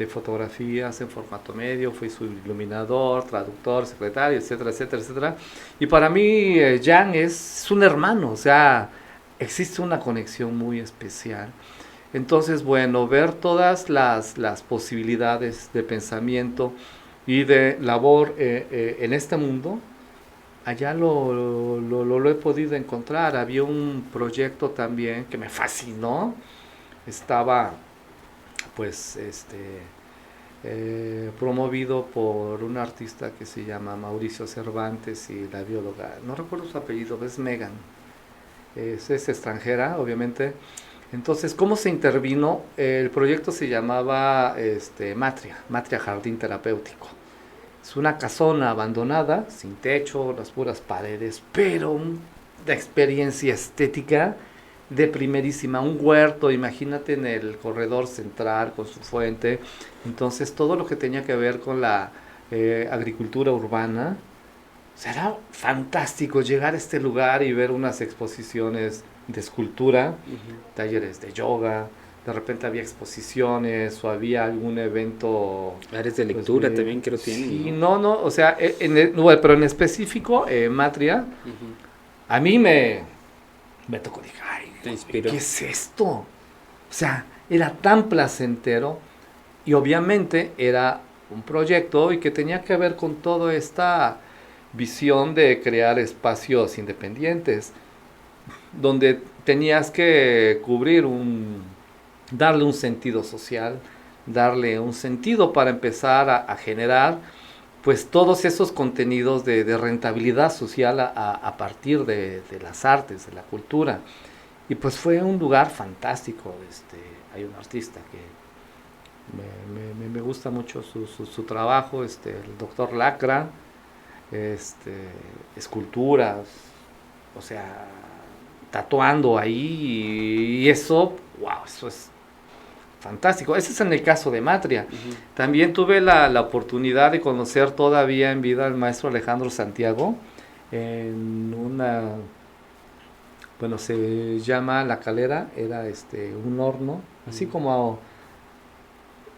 B: fotografías en formato medio, fui su iluminador, traductor, secretario, etcétera, etcétera, etcétera. Y para mí, Jan es un hermano, o sea, existe una conexión muy especial. Entonces, bueno, ver todas las posibilidades de pensamiento y de labor en este mundo, allá lo he podido encontrar. Había un proyecto también que me fascinó. Estaba, pues, promovido por un artista que se llama Mauricio Cervantes y la bióloga, no recuerdo su apellido, es Megan. Es extranjera, obviamente. Entonces, ¿cómo se intervino? El proyecto se llamaba Matria Jardín Terapéutico. Es una casona abandonada, sin techo, las puras paredes, pero una experiencia estética de primerísima. Un huerto, imagínate en el corredor central con su fuente. Entonces todo lo que tenía que ver con la agricultura urbana. O sea, era fantástico llegar a este lugar y ver unas exposiciones de escultura,
A: Ujú.
B: talleres de yoga, de repente había exposiciones o había algún evento,
A: Áreas de
B: pues
A: lectura también creo tienen,
B: sí,
A: ¿no?
B: no, o sea, bueno, pero en específico, Matria,
A: Ujú.
B: a mí me tocó, dije, ay,
A: Te
B: Dios mío, ¿qué
A: inspiró.
B: es esto? O sea, era tan placentero y obviamente era un proyecto y que tenía que ver con toda esta visión de crear espacios independientes, donde tenías que darle un sentido social, darle un sentido para empezar a generar pues todos esos contenidos de rentabilidad social a partir de las artes, de la cultura. Y pues fue un lugar fantástico. Hay un artista que me gusta mucho su trabajo, el doctor Lacra, esculturas, o sea, tatuando ahí y eso, wow, eso es fantástico. Ese es en el caso de Matria.
A: Ujú.
B: También tuve la oportunidad de conocer todavía en vida al maestro Alejandro Santiago en una, bueno, se llama La Calera, era un horno, así
A: Ujú.
B: como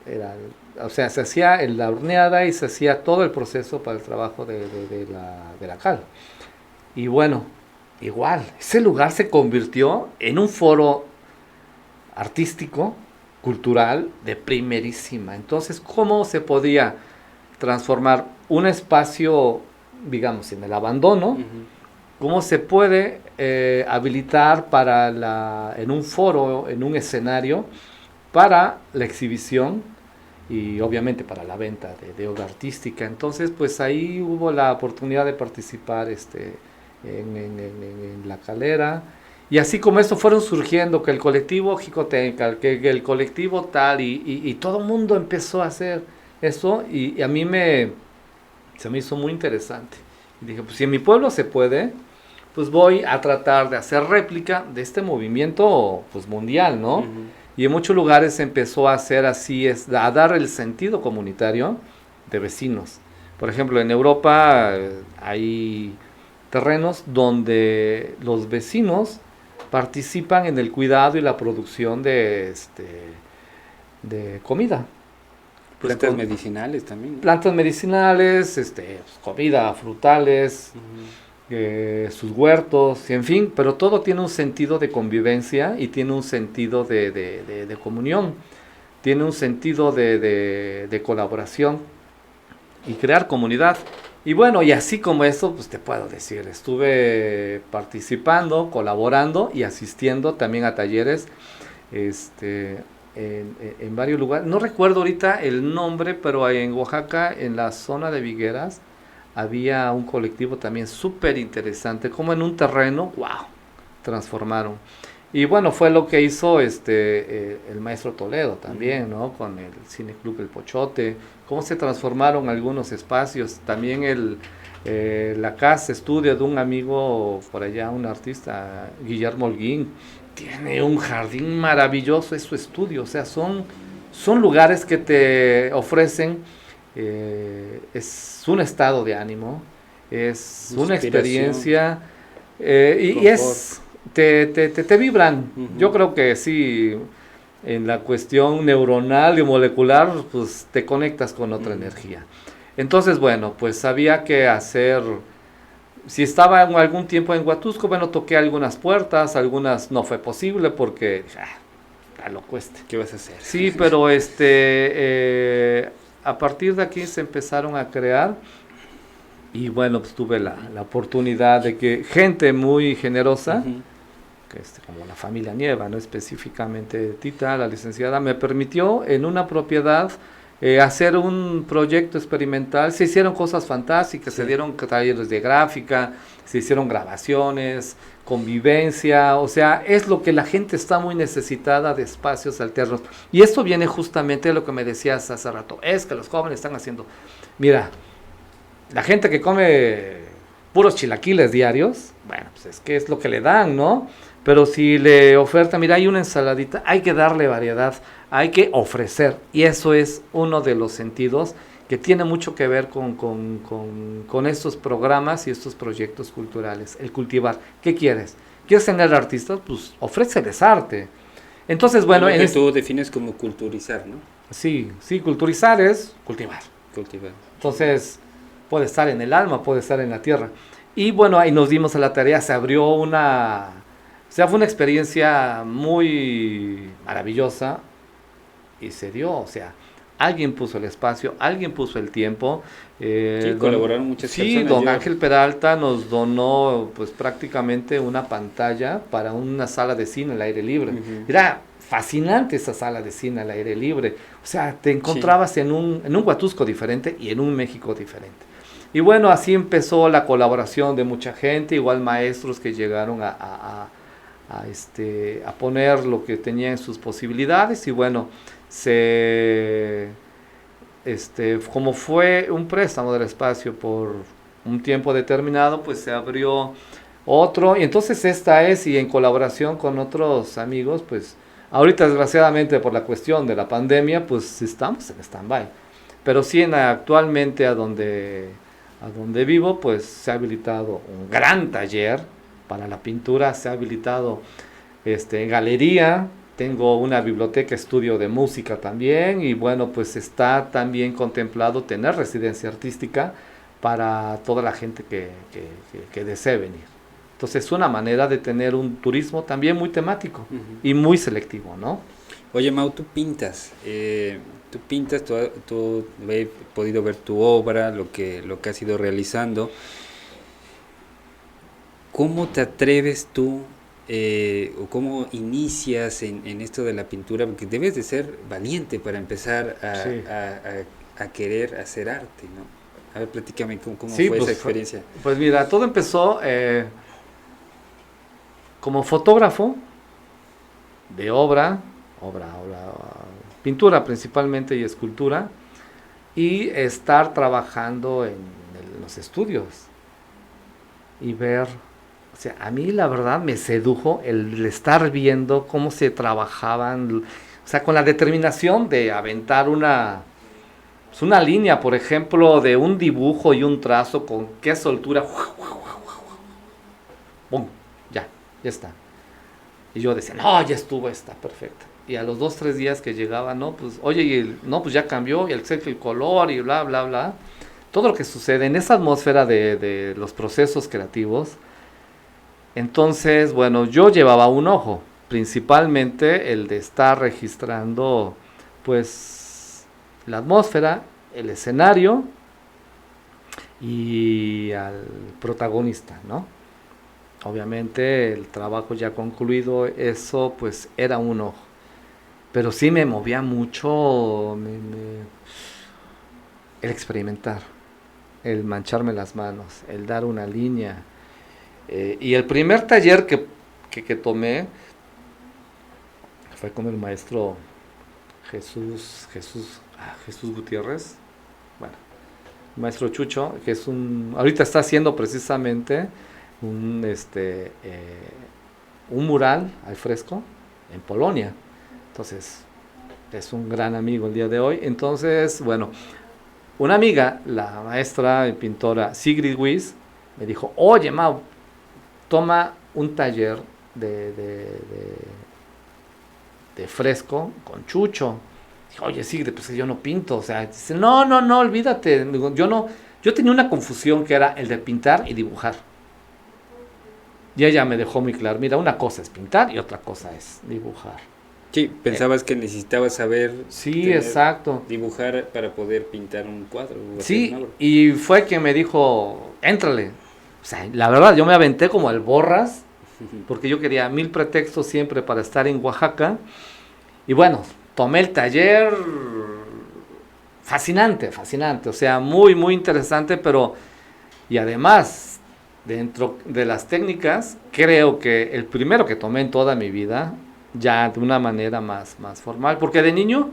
B: era, o sea, se hacía en la horneada y se hacía todo el proceso para el trabajo de la cal. Y bueno, igual, ese lugar se convirtió en un foro artístico, cultural de primerísima. Entonces, ¿cómo se podía transformar un espacio, digamos, en el abandono?
A: Ujú.
B: ¿Cómo se puede habilitar en un foro, en un escenario, para la exhibición y obviamente para la venta de obra artística? Entonces, pues ahí hubo la oportunidad de participar en La Calera. Y así como esto fueron surgiendo, que el colectivo Jicotenca, que el colectivo tal, y todo el mundo empezó a hacer eso, y a mí se me hizo muy interesante. Y dije, pues si en mi pueblo se puede, pues voy a tratar de hacer réplica de este movimiento pues mundial, ¿no?
A: Ujú.
B: Y en muchos lugares se empezó a hacer así, a dar el sentido comunitario de vecinos. Por ejemplo, en Europa hay terrenos donde los vecinos participan en el cuidado y la producción de comida. Pues
A: Plantas
B: con
A: medicinales también, ¿no?
B: plantas medicinales, pues, comida, frutales,
A: Ujú.
B: sus huertos, en fin, pero todo tiene un sentido de convivencia y tiene un sentido de comunión, tiene un sentido de colaboración. y crear comunidad. Y bueno, y así como eso, pues te puedo decir, estuve participando, colaborando y asistiendo también a talleres en varios lugares. No recuerdo ahorita el nombre, pero en Oaxaca, en la zona de Vigueras, había un colectivo también súper interesante, como en un terreno, wow, transformaron. Y bueno, fue lo que hizo el maestro Toledo también, ¿no? Con el Cine Club El Pochote, cómo se transformaron algunos espacios. También la casa estudio de un amigo por allá, un artista, Guillermo Holguín, tiene un jardín maravilloso, es su estudio. O sea, son lugares que te ofrecen, es un estado de ánimo, es una experiencia, y es... Te vibran. Yo creo que sí, en la cuestión neuronal y molecular, pues te conectas con otra energía. Entonces, bueno, pues había que hacer, si estaba algún tiempo en Huatusco, bueno, toqué algunas puertas, algunas no fue posible porque, a lo cueste.
A: ¿Qué vas a hacer?
B: Sí, pero a partir de aquí se empezaron a crear. Y bueno, pues tuve la oportunidad de que gente muy generosa, como la familia Nieva, ¿no? Específicamente Tita, la licenciada, me permitió en una propiedad hacer un proyecto experimental. Se hicieron cosas fantásticas, se dieron talleres de gráfica, se hicieron grabaciones, convivencia, o sea, es lo que la gente está muy necesitada, de espacios alternos. Y esto viene justamente de lo que me decías hace rato, es que los jóvenes están haciendo, mira, la gente que come puros chilaquiles diarios, bueno, pues es que es lo que le dan, ¿no? Pero si le oferta, mira, hay una ensaladita, hay que darle variedad, hay que ofrecer. Y eso es uno de los sentidos que tiene mucho que ver con estos programas y estos proyectos culturales. El cultivar. ¿Qué quieres? ¿Quieres tener artistas? Pues ofréceles arte. Entonces, bueno...
A: Lo que tú defines como culturizar, ¿no?
B: Sí, culturizar es cultivar.
A: Cultivar.
B: Entonces, puede estar en el alma, puede estar en la tierra. Y bueno, ahí nos dimos a la tarea, se abrió fue una experiencia muy maravillosa y se dio, o sea, alguien puso el espacio, alguien puso el tiempo.
A: Colaboraron muchas personas.
B: Sí, don Ángel Peralta nos donó pues prácticamente una pantalla para una sala de cine al aire libre. Era fascinante esa sala de cine al aire libre. O sea, te encontrabas en un Huatusco diferente y en un México diferente. Y bueno, así empezó la colaboración de mucha gente, igual maestros que llegaron a poner lo que tenía en sus posibilidades. Y bueno, como fue un préstamo del espacio por un tiempo determinado, pues se abrió otro. Y entonces y en colaboración con otros amigos, pues ahorita desgraciadamente por la cuestión de la pandemia, pues estamos en stand-by. Pero sí, actualmente a donde vivo, pues se ha habilitado un gran taller para la pintura, se ha habilitado galería, tengo una biblioteca, estudio de música también, y bueno, pues está también contemplado tener residencia artística para toda la gente que desee venir. Entonces es una manera de tener un turismo también muy temático y muy selectivo, ¿no?
A: Oye, Mau, tú pintas, tú he podido ver tu obra, lo que has ido realizando. ¿Cómo te atreves tú o cómo inicias en esto de la pintura? Porque debes de ser valiente para empezar a querer hacer arte, ¿no? A ver, platícame cómo fue esa experiencia.
B: Pues mira, todo empezó como fotógrafo de obra, pintura principalmente y escultura, y estar trabajando en los estudios y ver, o sea, a mí la verdad me sedujo el estar viendo cómo se trabajaban, o sea, con la determinación de aventar una línea, por ejemplo, de un dibujo y un trazo, con qué soltura, ¡pum! Ya está. Y yo decía, no, ya estuvo, está perfecta. Y a los 2-3 días que llegaba, no, pues, oye, pues ya cambió, y el color, y bla, bla, bla. Todo lo que sucede en esa atmósfera de los procesos creativos. Entonces, bueno, yo llevaba un ojo, principalmente el de estar registrando, pues, la atmósfera, el escenario y al protagonista, ¿no? Obviamente el trabajo ya concluido, eso pues era uno, pero sí me movía mucho el experimentar, el mancharme las manos, el dar una línea. Y el primer taller que tomé fue con el maestro Jesús Gutiérrez, bueno, maestro Chucho, que es ahorita está haciendo precisamente un mural al fresco en Polonia. Entonces, es un gran amigo el día de hoy. Entonces, bueno, una amiga, la maestra y pintora Sigrid Wyss, me dijo, oye, Mau, toma un taller de fresco con Chucho. Dije, oye, Sigrid, pues yo no pinto. O sea, dice, no, olvídate. Digo, yo tenía una confusión que era el de pintar y dibujar. Y ella me dejó muy claro, mira, una cosa es pintar y otra cosa es dibujar.
A: Sí, pensabas que necesitabas saber
B: Sí, exacto.
A: dibujar para poder pintar un cuadro.
B: Sí, y fue quien me dijo, éntrale. O sea, la verdad, yo me aventé como al borras, porque yo quería 1000 pretextos siempre para estar en Oaxaca. Y bueno, tomé el taller, fascinante, o sea, muy, muy interesante, pero, y además, dentro de las técnicas, creo que el primero que tomé en toda mi vida, ya de una manera más formal, porque de niño,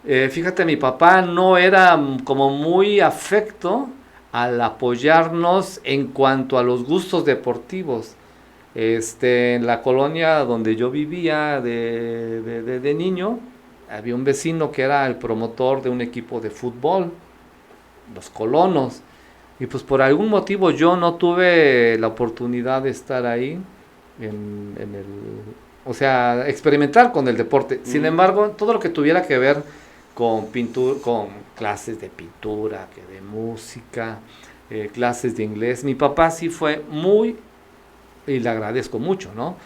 B: fíjate, mi papá no era como muy afecto al apoyarnos en cuanto a los gustos deportivos. En la colonia donde yo vivía de niño, había un vecino que era el promotor de un equipo de fútbol, los Colonos. Y pues por algún motivo yo no tuve la oportunidad de estar ahí, o sea, experimentar con el deporte. Sin embargo, todo lo que tuviera que ver con pintura, con clases de pintura, que de música, clases de inglés, mi papá sí fue muy, y le agradezco mucho, ¿no?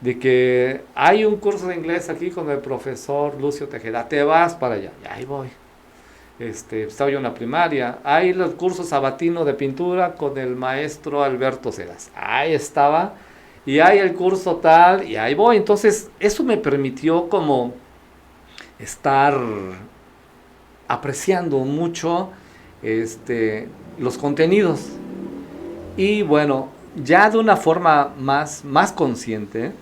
B: De que hay un curso de inglés aquí con el profesor Lucio Tejeda, te vas para allá, y ahí voy. Estaba yo en la primaria, hay el curso sabatino de pintura con el maestro Alberto Cedas, ahí estaba, y hay el curso tal, y ahí voy. Entonces eso me permitió como estar apreciando mucho los contenidos, y bueno, ya de una forma más consciente,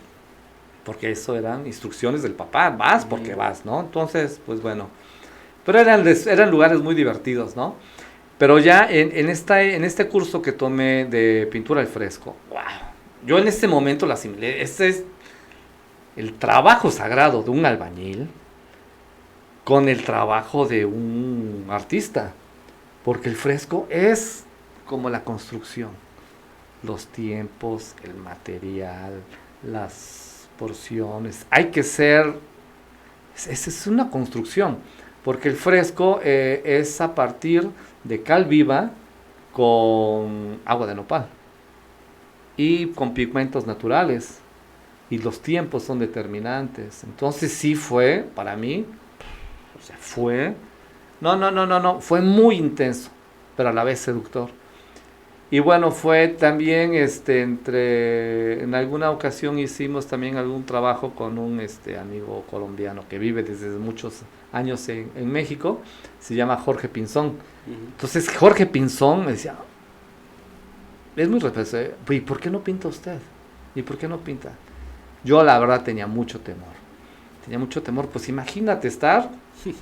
B: porque eso eran instrucciones del papá, vas porque vas, ¿no? Entonces, pues bueno, pero eran lugares muy divertidos, ¿no? Pero ya en este curso que tomé de pintura al fresco, wow, yo en este momento la asimilé. Este es el trabajo sagrado de un albañil con el trabajo de un artista, porque el fresco es como la construcción, los tiempos, el material, las porciones, hay que ser, es una construcción, porque el fresco es a partir de cal viva con agua de nopal y con pigmentos naturales, y los tiempos son determinantes. Entonces sí fue, para mí, o sea, fue, no, fue muy intenso, pero a la vez seductor. Y bueno, fue también, en alguna ocasión hicimos también algún trabajo con un amigo colombiano que vive desde muchos años en México, se llama Jorge Pinzón. Entonces Jorge Pinzón me decía, es muy respetuoso, ¿y por qué no pinta usted? ¿Y por qué no pinta? Yo la verdad tenía mucho temor, pues imagínate estar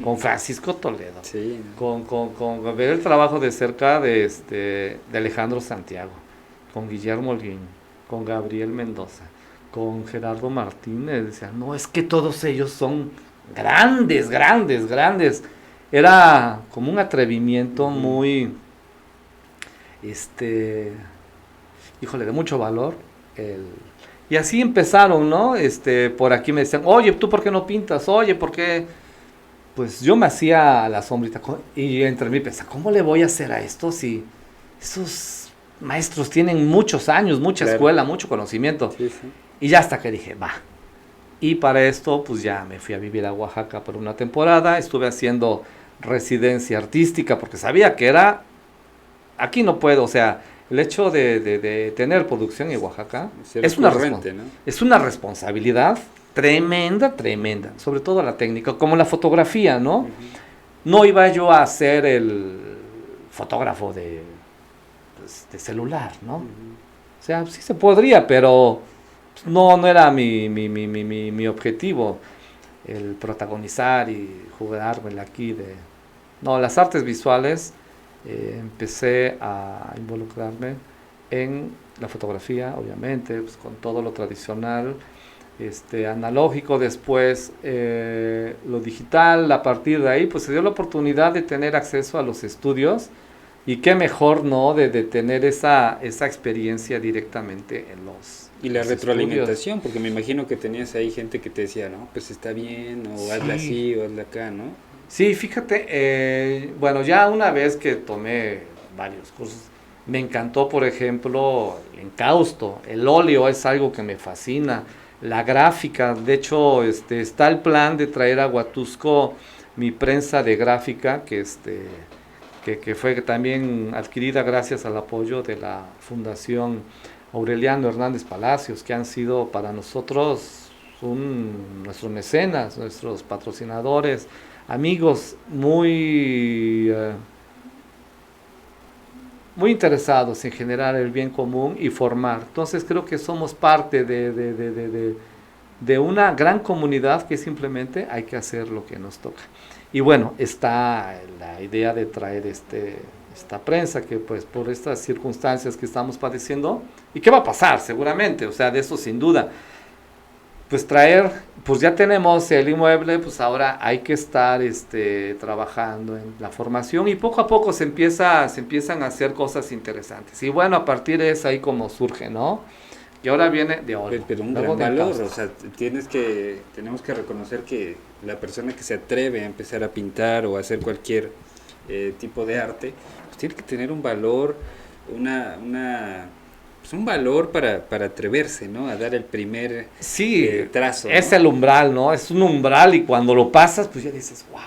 B: con Francisco Toledo,
A: sí,
B: con ver el trabajo de cerca de Alejandro Santiago, con Guillermo Holguín, con Gabriel Mendoza, con Gerardo Martínez. Decía, no, es que todos ellos son grandes. Era como un atrevimiento muy, híjole, de mucho valor. Y así empezaron, ¿no? Por aquí me decían, oye, ¿tú por qué no pintas? Oye, ¿por qué? Pues yo me hacía la sombrita y entre mí pensaba, ¿cómo le voy a hacer a esto si esos maestros tienen muchos años, mucha escuela, mucho conocimiento?
A: Sí, sí.
B: Y ya hasta que dije, va. Y para esto, pues ya me fui a vivir a Oaxaca por una temporada, estuve haciendo residencia artística porque sabía que era aquí no puedo, o sea, el hecho de tener producción en Oaxaca
A: Ser
B: es una,
A: recurrente, ¿no?
B: es una responsabilidad tremenda, tremenda, sobre todo la técnica, como la fotografía, ¿no?
A: Ujú.
B: No iba yo a ser el fotógrafo pues, de celular, ¿no?
A: Ujú.
B: O sea, sí se podría, pero no era mi objetivo el protagonizar y jugármela aquí de... No, las artes visuales, empecé a involucrarme en la fotografía, obviamente, pues, con todo lo tradicional, analógico, después lo digital. A partir de ahí pues se dio la oportunidad de tener acceso a los estudios, y qué mejor, ¿no?, de tener esa experiencia directamente en
A: Y la
B: los
A: retroalimentación,
B: estudios.
A: porque me imagino que tenías ahí gente que te decía, no, pues está bien, o hazla
B: Sí,
A: así, o hazla acá, ¿no?
B: sí, fíjate, bueno, ya una vez que tomé varios cursos, me encantó, por ejemplo, el encausto, el óleo es algo que me fascina, la gráfica. De hecho, está el plan de traer a Huatusco mi prensa de gráfica, que fue también adquirida gracias al apoyo de la Fundación Aureliano Hernández Palacios, que han sido para nosotros nuestros mecenas, nuestros patrocinadores, amigos muy interesados en generar el bien común y formar. Entonces creo que somos parte de una gran comunidad, que simplemente hay que hacer lo que nos toca. Y bueno, está la idea de traer esta prensa, que pues por estas circunstancias que estamos padeciendo, y qué va a pasar seguramente, o sea, de eso sin duda, pues traer, pues ya tenemos el inmueble, pues ahora hay que estar trabajando en la formación, y poco a poco se empiezan a hacer cosas interesantes. Y bueno, a partir de eso ahí como surge, ¿no? Y ahora viene de oro.
A: Pero un
B: Luego
A: gran
B: de
A: valor,
B: encausto.
A: o sea, tenemos que reconocer que la persona que se atreve a empezar a pintar o a hacer cualquier tipo de arte, pues tiene que tener un valor, pues un valor para atreverse, ¿no? A dar el primer
B: Sí,
A: trazo,
B: es
A: ¿no?
B: el umbral, ¿no? Es un umbral, y cuando lo pasas, pues ya dices, wow.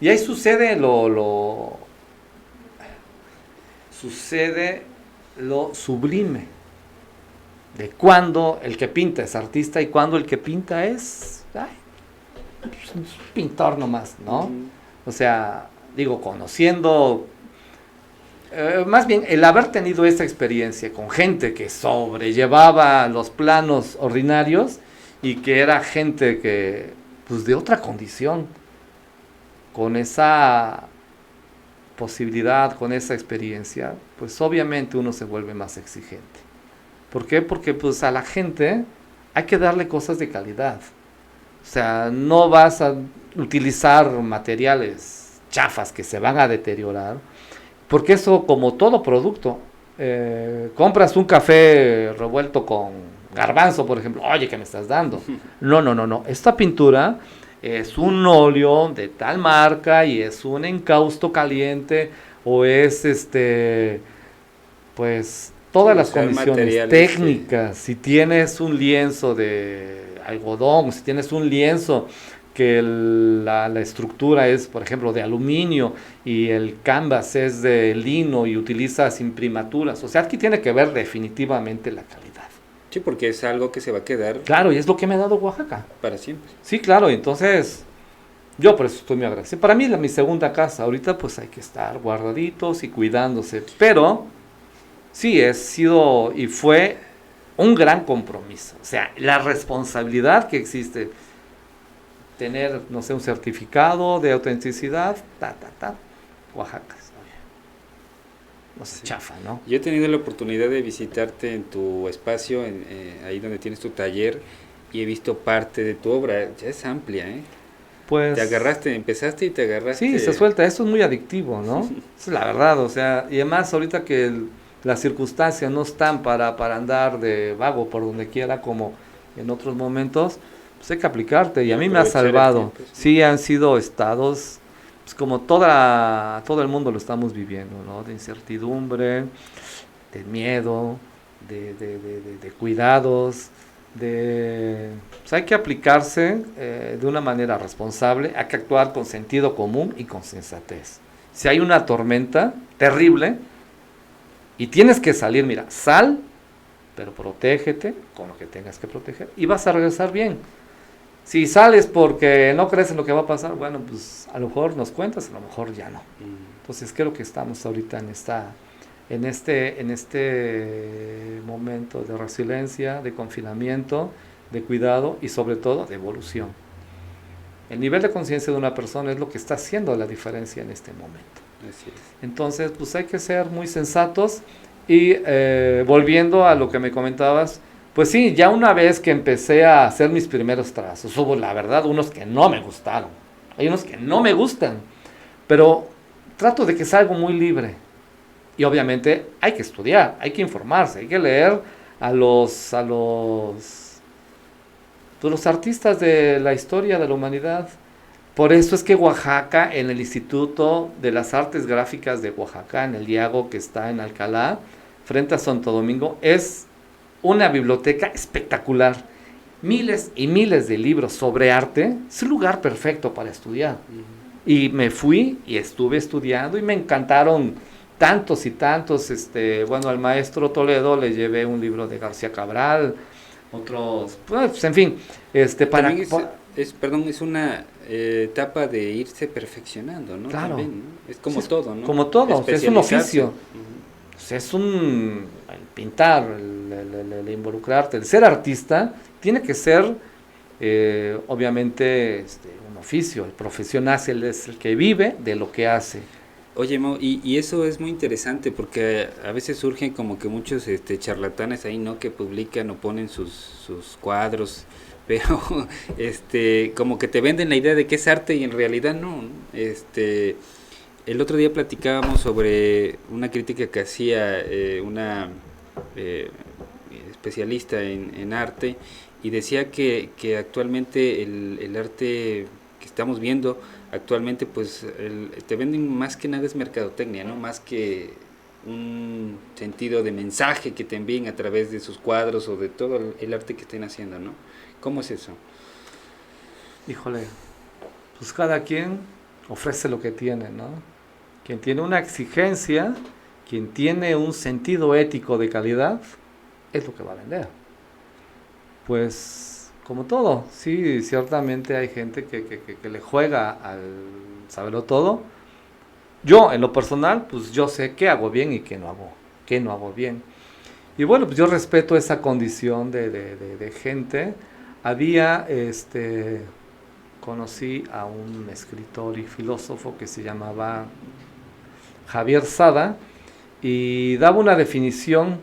B: Y ahí sucede lo sublime de cuando el que pinta es artista y cuando el que pinta es, pues, un pintor nomás, ¿no?
A: Ujú.
B: O sea, digo, conociendo, más bien el haber tenido esa experiencia con gente que sobrellevaba los planos ordinarios, y que era gente que, pues, de otra condición, con esa posibilidad, con esa experiencia, pues obviamente uno se vuelve más exigente. ¿Por qué? Porque pues a la gente hay que darle cosas de calidad. O sea, no vas a utilizar materiales chafas que se van a deteriorar, porque eso, como todo producto, compras un café revuelto con garbanzo, por ejemplo, oye, ¿qué me estás dando? No, no, no, no. Esta pintura es un óleo de tal marca y es un encausto caliente, o es pues todas
A: Sí,
B: las
A: usar
B: condiciones
A: materiales que...
B: técnicas. Si tienes un lienzo de algodón, si tienes un lienzo que la estructura es, por ejemplo, de aluminio, y el canvas es de lino y utilizas imprimaturas, o sea, aquí tiene que ver definitivamente la calidad.
A: Sí, porque es algo que se va a quedar
B: Claro, y es lo que me ha dado Oaxaca.
A: para siempre.
B: Sí, claro, entonces yo por eso estoy muy agradecido. Para mí es mi segunda casa. Ahorita pues hay que estar guardaditos y cuidándose, pero sí, he sido y fue un gran compromiso. O sea, la responsabilidad que existe, tener, no sé, un certificado de autenticidad, Oaxaca. No se
A: Sí.
B: chafa, ¿no?
A: Yo he tenido la oportunidad de visitarte en tu espacio, ahí donde tienes tu taller, y he visto parte de tu obra. Ya es amplia, ¿eh? Te
B: Pues
A: agarraste, empezaste y te
B: sí, se
A: agarraste.
B: suelta. Eso es muy adictivo, ¿no? Esa es la verdad, o sea, y además ahorita que las circunstancias no están para andar de vago por donde quiera como en otros momentos, pues hay que aplicarte, y
A: Y
B: a mí me ha
A: aprovechar el
B: salvado.
A: tiempo, sí.
B: Sí, han sido estados, pues como todo el mundo lo estamos viviendo, ¿no? De incertidumbre, de miedo, de cuidados, pues hay que aplicarse de una manera responsable, hay que actuar con sentido común y con sensatez. Si hay una tormenta terrible, Y tienes que salir, mira, sal, pero protégete con lo que tengas que proteger y vas a regresar bien. Si sales porque no crees en lo que va a pasar, bueno, pues a lo mejor nos cuentas, a lo mejor ya no. Entonces creo que estamos ahorita en este momento de resiliencia, de confinamiento, de cuidado y sobre todo de evolución. El nivel de conciencia de una persona es lo que está haciendo la diferencia en este momento.
A: Así es.
B: Entonces, pues hay que ser muy sensatos y volviendo a lo que me comentabas, pues sí, ya una vez que empecé a hacer mis primeros trazos, hubo la verdad unos que no me gustaron, hay unos que no me gustan, pero trato de que sea algo muy libre. Y obviamente hay que estudiar, hay que informarse, hay que leer a los artistas de la historia de la humanidad. Por eso es que Oaxaca, en el Instituto de las Artes Gráficas de Oaxaca, en el IAGO que está en Alcalá, frente a Santo Domingo, es una biblioteca espectacular. Miles y miles de libros sobre arte. Es un lugar perfecto para estudiar. Y me fui y estuve estudiando y me encantaron tantos y tantos. Bueno, al maestro Toledo le llevé un libro de García Cabral, otros, pues en fin, para...
A: Es una etapa de irse perfeccionando, ¿no?
B: Claro.
A: También, ¿no? Es como
B: Sí,
A: todo, ¿no?
B: como todo, es un oficio.
A: Uh-huh.
B: Pues es el pintar, el involucrarte, el ser artista, tiene que ser, obviamente, un oficio. El profesional es el que vive de lo que hace.
A: Oye, Mau, y eso es muy interesante porque a veces surgen como que muchos charlatanes ahí, ¿no? Que publican o ponen sus cuadros, pero como que te venden la idea de que es arte y en realidad no, ¿no? El otro día platicábamos sobre una crítica que hacía una especialista en arte y decía que actualmente el arte que estamos viendo actualmente, pues te venden más que nada es mercadotecnia, ¿no? Más que un sentido de mensaje que te envíen a través de sus cuadros o de todo el arte que estén haciendo, ¿no? ¿Cómo es eso?
B: Híjole, pues cada quien ofrece lo que tiene, ¿no? Quien tiene una exigencia, quien tiene un sentido ético de calidad, es lo que va a vender. Pues, como todo, sí, ciertamente hay gente que le juega al saberlo todo. Yo, en lo personal, pues yo sé qué hago bien y qué no hago bien. Y bueno, pues yo respeto esa condición de gente. Había, conocí a un escritor y filósofo que se llamaba Javier Sada y daba una definición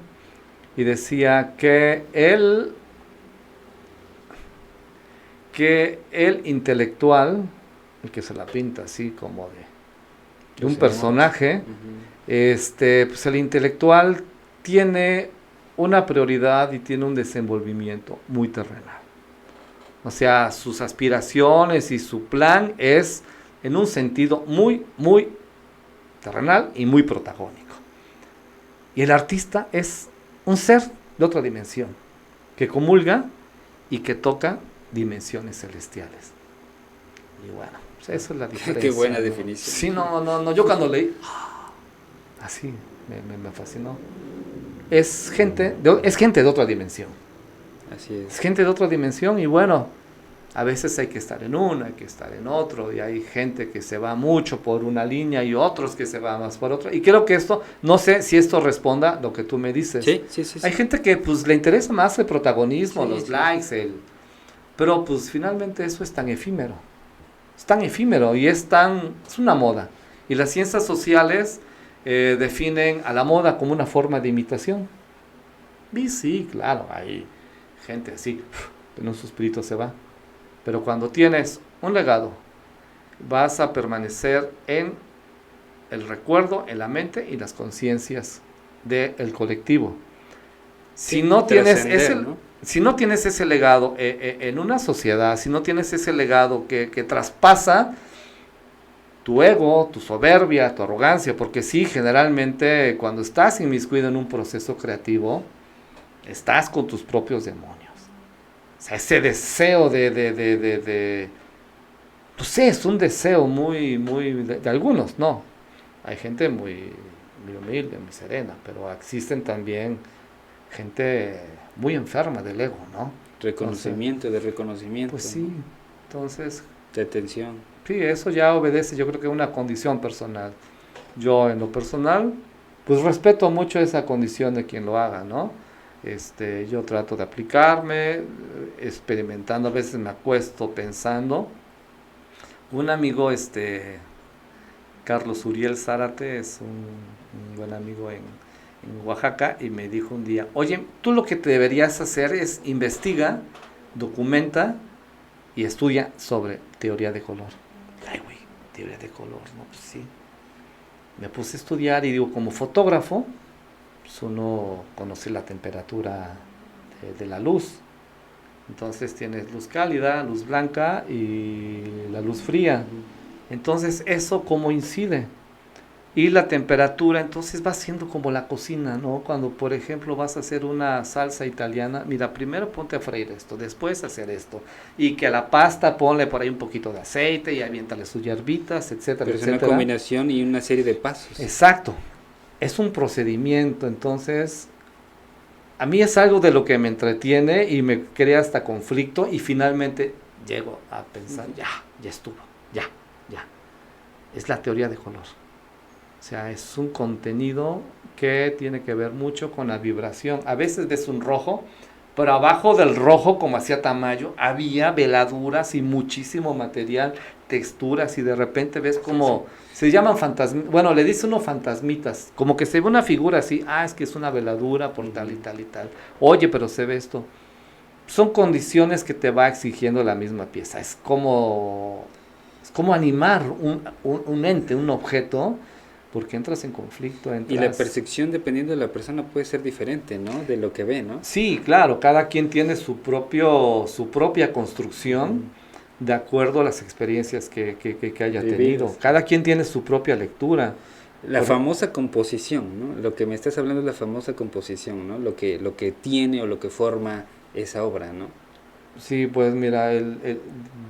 B: y decía que el intelectual, el que se la pinta así como de un personaje, pues el intelectual tiene una prioridad y tiene un desenvolvimiento muy terrenal. O sea, sus aspiraciones y su plan es en un sentido muy, muy terrenal y muy protagónico. Y el artista es un ser de otra dimensión, que comulga y que toca dimensiones celestiales. Y bueno, pues eso es la diferencia.
A: Qué buena definición.
B: Sí, no, yo cuando leí, así, me fascinó. Es gente de otra dimensión.
A: Así es.
B: Es gente de otra dimensión y bueno, a veces hay que estar en uno, hay que estar en otro y hay gente que se va mucho por una línea y otros que se van más por otra. Y creo que esto, no sé si esto responda a lo que tú me dices.
A: Sí.
B: Hay gente que pues le interesa más el protagonismo,
A: Sí,
B: los
A: sí.
B: likes, pero pues finalmente eso es tan efímero. Es tan efímero y es una moda. Y las ciencias sociales definen a la moda como una forma de imitación. Y sí, claro, hay gente así, en un suspirito se va. Pero cuando tienes un legado, vas a permanecer en el recuerdo, en la mente y las conciencias del colectivo. Si no tienes ese legado en una sociedad, si no tienes ese legado que traspasa tu ego, tu soberbia, tu arrogancia, porque sí, generalmente cuando estás inmiscuido en un proceso creativo, estás con tus propios demonios. O sea, ese deseo no sé, es un deseo muy, muy, de algunos, no. Hay gente muy muy humilde, muy serena, pero existen también gente muy enferma del ego, ¿no?
A: Reconocimiento,
B: Entonces,
A: de reconocimiento,
B: pues
A: ¿no?
B: sí, entonces,
A: De atención.
B: sí, eso ya obedece, yo creo que a una condición personal. Yo en lo personal, pues respeto mucho esa condición de quien lo haga, ¿no? Yo trato de aplicarme, experimentando, a veces me acuesto pensando. Un amigo, Carlos Uriel Zárate, es un buen amigo en Oaxaca, y me dijo un día, oye, tú lo que te deberías hacer es investiga, documenta y estudia sobre teoría de color. Ay, güey, teoría de color, no, pues sí. Me puse a estudiar y digo, como fotógrafo, pues uno conoce la temperatura de la luz. Entonces tienes luz cálida, luz blanca y la luz fría. Entonces eso cómo incide. Y la temperatura, entonces va siendo como la cocina, ¿no? Cuando, por ejemplo, vas a hacer una salsa italiana, mira, primero ponte a freír esto, después hacer esto. Y que a la pasta ponle por ahí un poquito de aceite y aviéntale sus hierbitas, etcétera,
A: Pero es una
B: etcétera.
A: combinación y una serie de pasos.
B: Exacto. Es un procedimiento, entonces a mí es algo de lo que me entretiene y me crea hasta conflicto y finalmente llego a pensar, ya estuvo, ya. Es la teoría de color. O sea, es un contenido que tiene que ver mucho con la vibración. A veces ves un rojo, pero abajo del rojo, como hacía Tamayo, había veladuras y muchísimo material, texturas, y de repente ves como, se llaman fantasmitas, bueno, le dice uno fantasmitas, como que se ve una figura así, es que es una veladura por tal y tal y tal. Oye, pero se ve esto. Son condiciones que te va exigiendo la misma pieza. Es como animar un ente, un objeto, porque entras en conflicto,
A: Y la
B: entras...
A: percepción, dependiendo de la persona, puede ser diferente, ¿no? De lo que ve, ¿no?
B: Sí, claro, cada quien tiene su propia construcción de acuerdo a las experiencias que haya tenido.
A: Vividas.
B: Cada quien tiene su propia lectura.
A: La famosa composición, ¿no? Lo que me estás hablando es la famosa composición, ¿no? Lo que tiene o lo que forma esa obra, ¿no?
B: Sí, pues mira,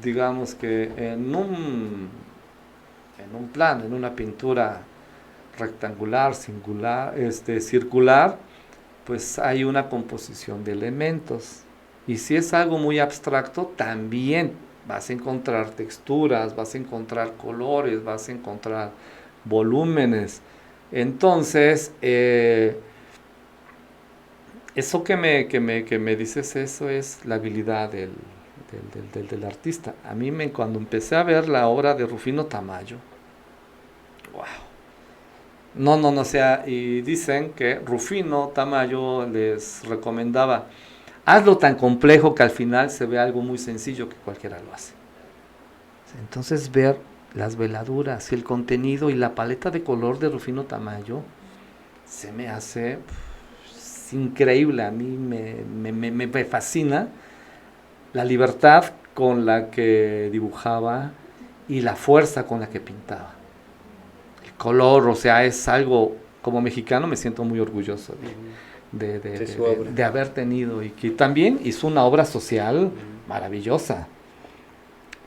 B: digamos que en una pintura rectangular, singular, circular, pues hay una composición de elementos. Y si es algo muy abstracto, también vas a encontrar texturas, vas a encontrar colores, vas a encontrar volúmenes. Entonces, eso que me dices, eso es la habilidad del artista. A mí, cuando empecé a ver la obra de Rufino Tamayo, wow. No, o sea, y dicen que Rufino Tamayo les recomendaba, hazlo tan complejo que al final se ve algo muy sencillo que cualquiera lo hace. Entonces ver las veladuras y el contenido y la paleta de color de Rufino Tamayo se me hace increíble. A mí me fascina la libertad con la que dibujaba y la fuerza con la que pintaba. El color, o sea, es algo, como mexicano me siento muy orgulloso
A: De su obra.
B: de haber tenido, y que también hizo una obra social maravillosa.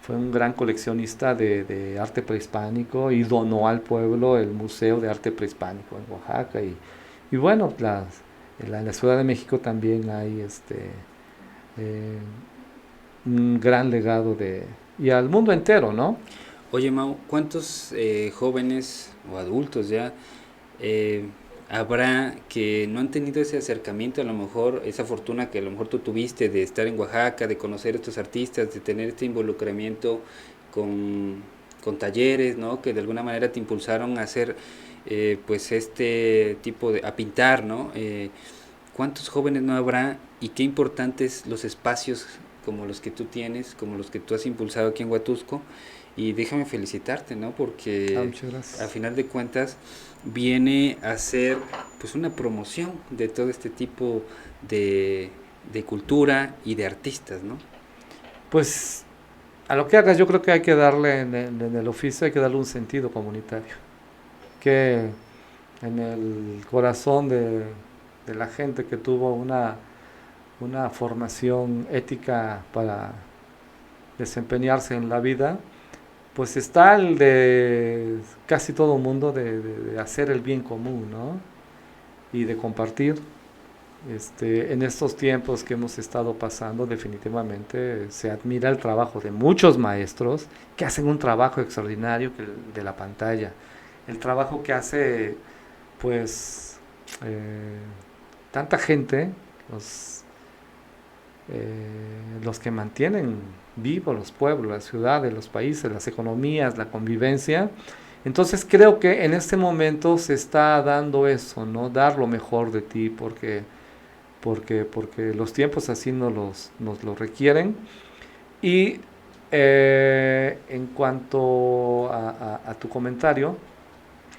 B: Fue un gran coleccionista de arte prehispánico y donó al pueblo el Museo de Arte Prehispánico en Oaxaca. Y bueno, en la Ciudad de México también hay eh, un gran legado y al mundo entero, ¿no?
A: Oye, Mau, ¿cuántos jóvenes o adultos ya eh, habrá que no han tenido ese acercamiento, a lo mejor, esa fortuna que a lo mejor tú tuviste de estar en Oaxaca, de conocer a estos artistas, de tener este involucramiento con, con talleres, ¿no? Que de alguna manera te impulsaron a hacer, pues, este tipo a pintar, ¿no? ¿Cuántos jóvenes no habrá y qué importantes los espacios como los que tú tienes, como los que tú has impulsado aquí en Huatusco? Y déjame felicitarte, ¿no? Porque
B: Muchas
A: a
B: gracias.
A: final de cuentas viene a ser pues una promoción de todo este tipo de, de cultura y de artistas, ¿no?
B: Pues a lo que hagas, yo creo que hay que darle, en el oficio hay que darle un sentido comunitario, que en el corazón de la gente que tuvo una formación ética para desempeñarse en la vida, pues está el de casi todo el mundo de hacer el bien común, ¿no? Y de compartir. En estos tiempos que hemos estado pasando, definitivamente se admira el trabajo de muchos maestros que hacen un trabajo extraordinario de la pantalla. El trabajo que hace, pues, tanta gente, los que mantienen vivos los pueblos, las ciudades, los países, las economías, la convivencia. Entonces creo que en este momento se está dando eso, ¿no? Dar lo mejor de ti, porque los tiempos así nos lo requieren. Y en cuanto a tu comentario,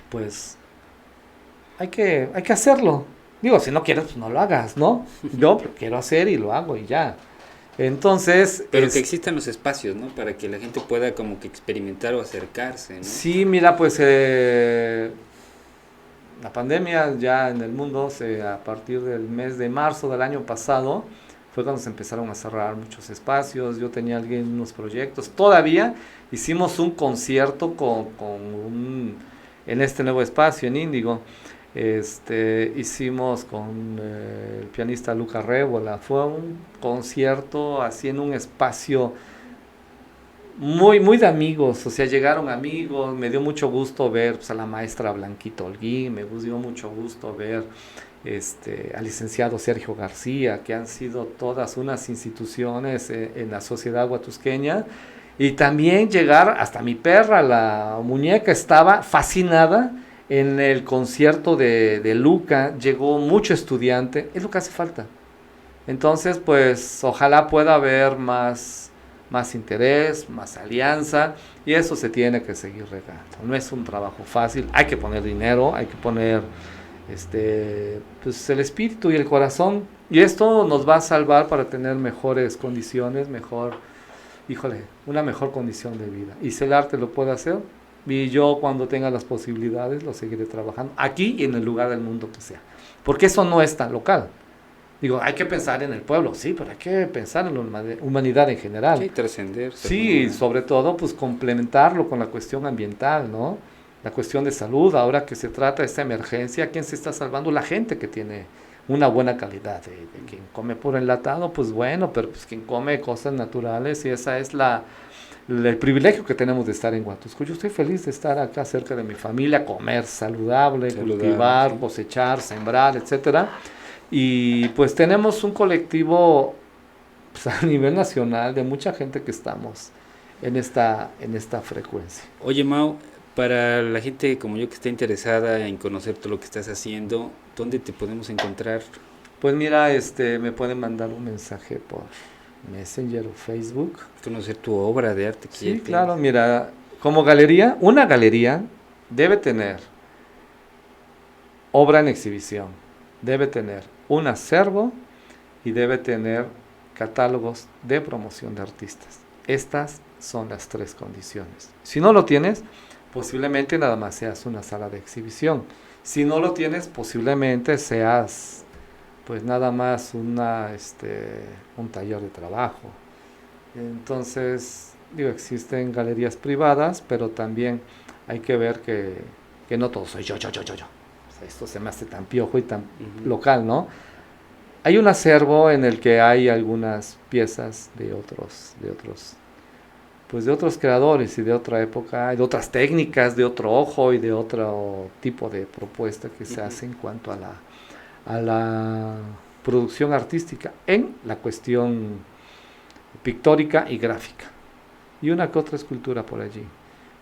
B: pues hay que hacerlo. Digo, si no quieres, pues no lo hagas, ¿no? Yo lo quiero hacer y lo hago y ya. Entonces...
A: Pero que existan los espacios, ¿no? Para que la gente pueda como que experimentar o acercarse, ¿no?
B: Sí, mira, pues la pandemia ya en el mundo, a partir del mes de marzo del año pasado, fue cuando se empezaron a cerrar muchos espacios. Yo tenía unos proyectos. Todavía hicimos un concierto en este nuevo espacio, en Índigo. Hicimos con el pianista Luca Rébola. Fue un concierto así en un espacio muy, muy de amigos, o sea, llegaron amigos. Me dio mucho gusto ver, pues, a la maestra Blanquita Holguín, me dio mucho gusto ver al licenciado Sergio García, que han sido todas unas instituciones en la sociedad huatusqueña. Y también llegar hasta mi perra, la muñeca, estaba fascinada en el concierto de Luca. Llegó mucho estudiante, es lo que hace falta. Entonces, pues, ojalá pueda haber más interés, más alianza, y eso se tiene que seguir regando. No es un trabajo fácil, hay que poner dinero, hay que poner pues el espíritu y el corazón, y esto nos va a salvar para tener mejores condiciones, una mejor condición de vida. Y si el arte lo puede hacer, y yo cuando tenga las posibilidades lo seguiré trabajando, aquí y en el lugar del mundo que sea, porque eso no es tan local. Digo, hay que pensar en el pueblo, sí, pero hay que pensar en la humanidad en general.
A: Sí, trascender.
B: Sí, sobre todo, pues complementarlo con la cuestión ambiental, ¿no? La cuestión de salud, ahora que se trata de esta emergencia, ¿quién se está salvando? La gente que tiene una buena calidad. De quien come puro enlatado, pues bueno, pero pues quien come cosas naturales, y esa es el privilegio que tenemos de estar en Huatusco. Yo estoy feliz de estar acá cerca de mi familia, comer saludable, cultivar, sí, cosechar, sembrar, etcétera. Y pues tenemos un colectivo, pues, a nivel nacional, de mucha gente que estamos en esta frecuencia.
A: Oye, Mau, para la gente como yo que está interesada en conocer todo lo que estás haciendo, ¿dónde te podemos encontrar?
B: Pues mira, me pueden mandar un mensaje por Messenger o Facebook.
A: Conocer tu obra de arte.
B: Sí, claro, mira, como galería, una galería debe tener obra en exhibición, debe tener un acervo y debe tener catálogos de promoción de artistas. Estas son las 3 condiciones. Si no lo tienes, posiblemente nada más seas una sala de exhibición. Si no lo tienes, posiblemente seas pues nada más un taller de trabajo. Entonces, digo, existen galerías privadas, pero también hay que ver que no todo soy yo. O sea, esto se me hace tan piojo y tan local, ¿no? Hay un acervo en el que hay algunas piezas de otros creadores y de otra época, de otras técnicas, de otro ojo y de otro tipo de propuesta que se hace en cuanto a la producción artística en la cuestión pictórica y gráfica, y una que otra escultura por allí.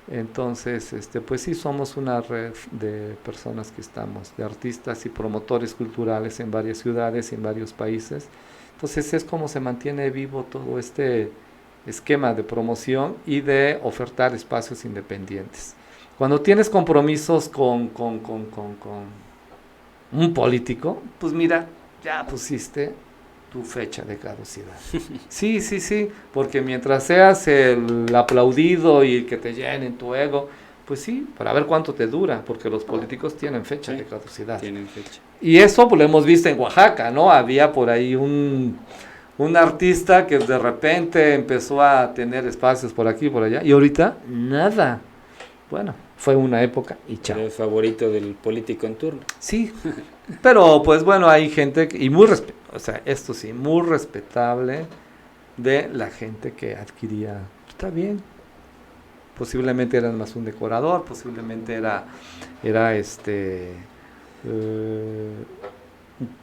B: Entonces, pues sí, somos una red de personas que estamos, de artistas y promotores culturales en varias ciudades y en varios países. Entonces es como se mantiene vivo todo este esquema de promoción y de ofertar espacios independientes. Cuando tienes compromisos con un político, pues mira, ya pusiste tu fecha de caducidad. Sí, porque mientras seas el aplaudido y el que te llenen tu ego, pues sí, para ver cuánto te dura, porque los políticos tienen fecha de caducidad.
A: Tienen fecha.
B: Y eso pues lo hemos visto en Oaxaca, ¿no? Había por ahí un un artista que de repente empezó a tener espacios por aquí y por allá, y ahorita nada. Bueno, fue una época y chao.
A: Era el favorito del político en turno.
B: Sí, pero pues bueno, hay gente, y o sea, esto sí, muy respetable de la gente que adquiría, está bien, posiblemente era más un decorador, posiblemente era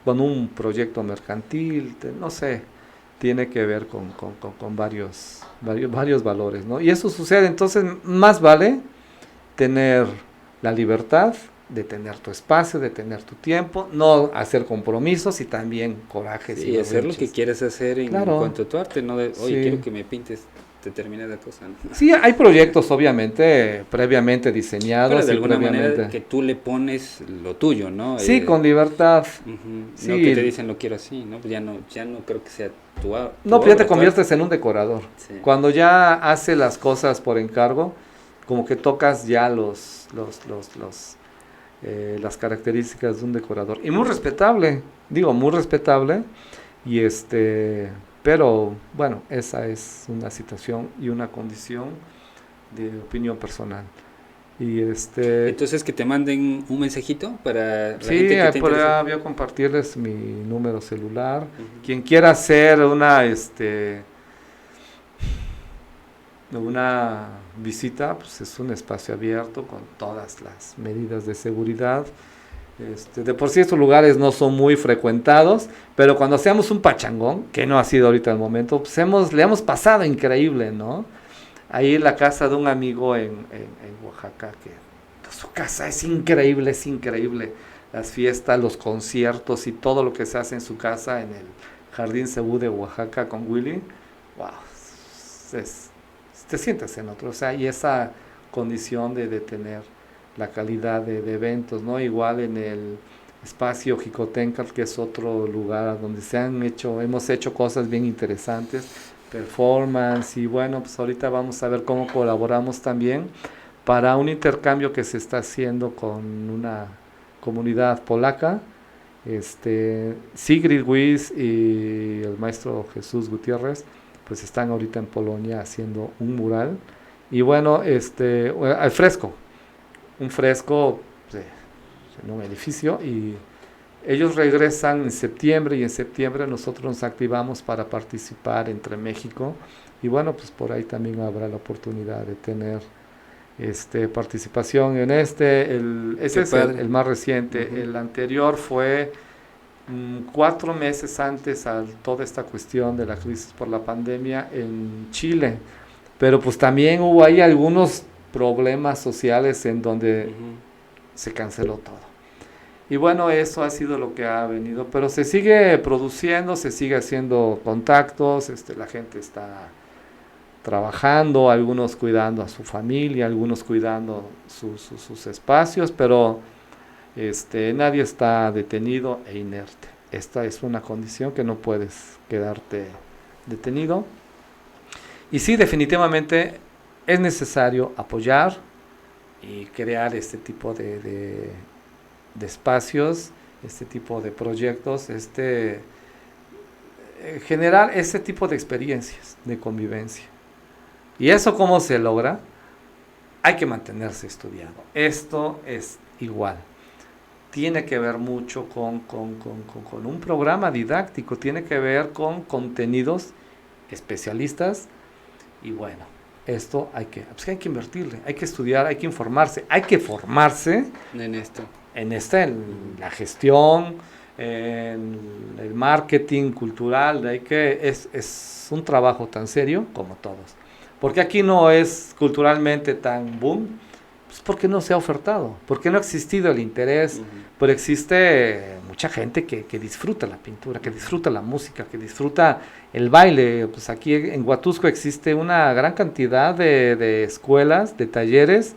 B: con un proyecto mercantil, no sé, tiene que ver con varios valores, ¿no? Y eso sucede, entonces más vale tener la libertad de tener tu espacio, de tener tu tiempo, no hacer compromisos y también corajes.
A: Sí, y hacer lo que quieras hacer en cuanto a tu arte, no de, oye, quiero que me pintes determinada cosa, ¿no?
B: Sí, hay proyectos obviamente previamente diseñados.
A: Pero de alguna manera que tú le pones lo tuyo, ¿no?
B: Sí, con libertad.
A: Sí. No que te dicen lo quiero así, ¿no? Pues ya no creo que sea tu
B: no, pues ya te conviertes en un decorador.
A: Sí.
B: Cuando ya hace las cosas por encargo, como que tocas ya las características de un decorador. Y muy respetable, y pero bueno, esa es una situación y una condición de opinión personal. Y
A: entonces que te manden un mensajito para la
B: sí,
A: gente que te interesa.
B: Voy a compartirles mi número celular. Quien quiera hacer una visita, pues es un espacio abierto con todas las medidas de seguridad. De por sí estos lugares no son muy frecuentados, pero cuando hacemos un pachangón, que no ha sido ahorita el momento, pues le hemos pasado increíble, ¿no? Ahí en la casa de un amigo en Oaxaca, que su casa es increíble, las fiestas, los conciertos y todo lo que se hace en su casa en el Jardín Cebú de Oaxaca con Willy, wow, te sientes en otro, o sea, y esa condición de tener la calidad de eventos, ¿no? Igual en el espacio Jicotencal, que es otro lugar donde hemos hecho cosas bien interesantes, performance, y bueno, pues ahorita vamos a ver cómo colaboramos también para un intercambio que se está haciendo con una comunidad polaca, Sigrid Wyss y el maestro Jesús Gutiérrez, pues están ahorita en Polonia haciendo un mural, y bueno, al fresco, un fresco en un edificio, y ellos regresan en septiembre, y en septiembre nosotros nos activamos para participar entre México, y bueno, pues por ahí también habrá la oportunidad de tener participación en ese es el más reciente. El anterior fue 4 meses antes a toda esta cuestión de la crisis por la pandemia en Chile, pero pues también hubo ahí algunos problemas sociales en donde se canceló todo. Y bueno, eso ha sido lo que ha venido, pero se sigue produciendo, se sigue haciendo contactos, la gente está trabajando, algunos cuidando a su familia, algunos cuidando sus espacios, pero nadie está detenido e inerte. Esta es una condición que no puedes quedarte detenido. Y sí, definitivamente es necesario apoyar y crear este tipo de espacios, este tipo de proyectos, generar este tipo de experiencias de convivencia. ¿Y eso cómo se logra? Hay que mantenerse estudiando. Esto es igual. Tiene que ver mucho con un programa didáctico, tiene que ver con contenidos especialistas, y bueno, esto hay que invertirle, hay que estudiar, hay que informarse, hay que formarse en la gestión, en el marketing cultural, es un trabajo tan serio como todos. Porque aquí no es culturalmente tan boom, pues porque no se ha ofertado, porque no ha existido el interés, pero existe mucha gente que disfruta la pintura, que disfruta la música, que disfruta el baile. Pues aquí en Huatusco existe una gran cantidad de escuelas, de talleres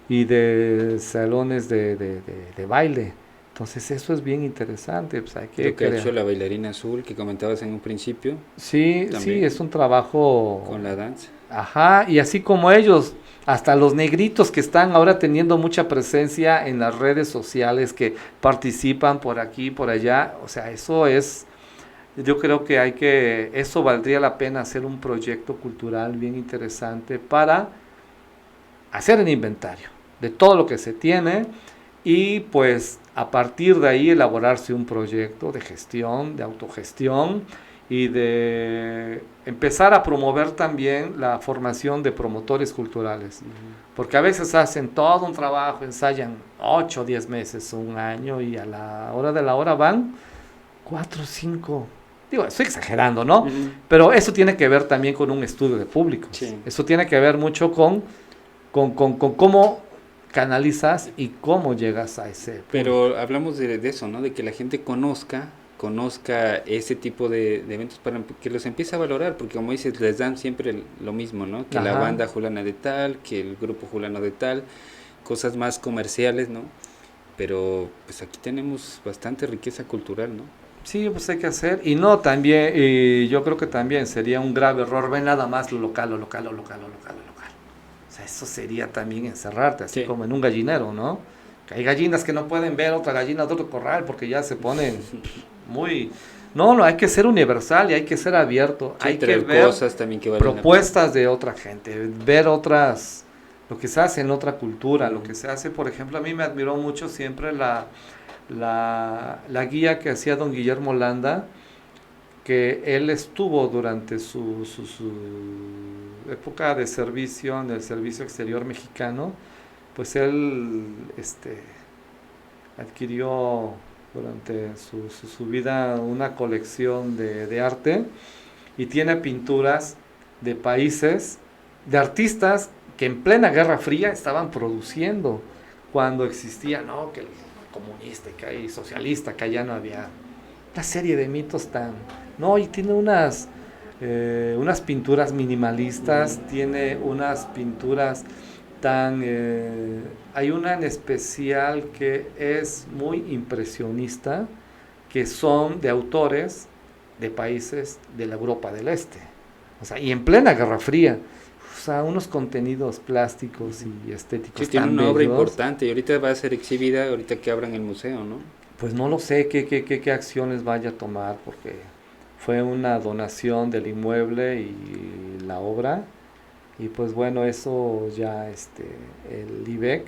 B: y de salones de baile. Entonces eso es bien interesante. Pues hay
A: lo que ha hecho la bailarina azul que comentabas en un principio.
B: Sí, es un trabajo
A: con la danza.
B: Ajá, y así como ellos, hasta los negritos que están ahora teniendo mucha presencia en las redes sociales, que participan por aquí, por allá, o sea, eso es yo creo que eso valdría la pena hacer un proyecto cultural bien interesante para hacer el inventario de todo lo que se tiene y pues a partir de ahí elaborarse un proyecto de gestión, de autogestión y de empezar a promover también la formación de promotores culturales. Porque a veces hacen todo un trabajo, ensayan 8 o 10 meses, un año y a la hora de la hora van 4 o 5. Digo, estoy exagerando, ¿no?
A: Ujú.
B: Pero eso tiene que ver también con un estudio de públicos.
A: Sí.
B: Eso tiene que ver mucho con cómo canalizas y cómo llegas a ese público.
A: Pero hablamos de eso, ¿no? De que la gente conozca ese tipo de eventos para que los empiece a valorar, porque como dices, les dan siempre lo mismo, ¿no? Que la
B: Ajá.
A: banda fulana de tal, que el grupo fulano de tal, cosas más comerciales, ¿no? Pero pues aquí tenemos bastante riqueza cultural, ¿no?
B: Sí, pues hay que hacer. Y no, también, y yo creo que también sería un grave error ver nada más lo local, lo local, lo local, lo local, lo local. O sea, eso sería también encerrarte, así
A: Sí.
B: como en un gallinero, ¿no? Que hay gallinas que no pueden ver otra gallina de otro corral porque ya se ponen muy... No, hay que ser universal y hay que ser abierto.
A: Sí,
B: Hay que
A: traer
B: ver
A: cosas también que valen la pena.
B: propuestas de otra gente, ver otras, lo que se hace en otra cultura, lo que se hace, por ejemplo, a mí me admiró mucho siempre la guía que hacía don Guillermo Landa, que él estuvo durante su época de servicio en el servicio exterior mexicano, pues él adquirió durante su vida una colección de arte y tiene pinturas de países, de artistas que en plena Guerra Fría estaban produciendo cuando existía, ¿no? Que el comunista, que hay socialista, que allá no había una serie de mitos tan... No, y tiene unas pinturas minimalistas, tiene unas pinturas tan... hay una en especial que es muy impresionista, que son de autores de países de la Europa del Este. O sea, y en plena Guerra Fría. O sea, unos contenidos plásticos y estéticos
A: Sí, tiene
B: tan
A: una obra
B: bellos.
A: importante y ahorita va a ser exhibida, ahorita que abran el museo, ¿no?
B: Pues no lo sé qué acciones vaya a tomar, porque fue una donación del inmueble y la obra. Y pues bueno, eso ya el IBEC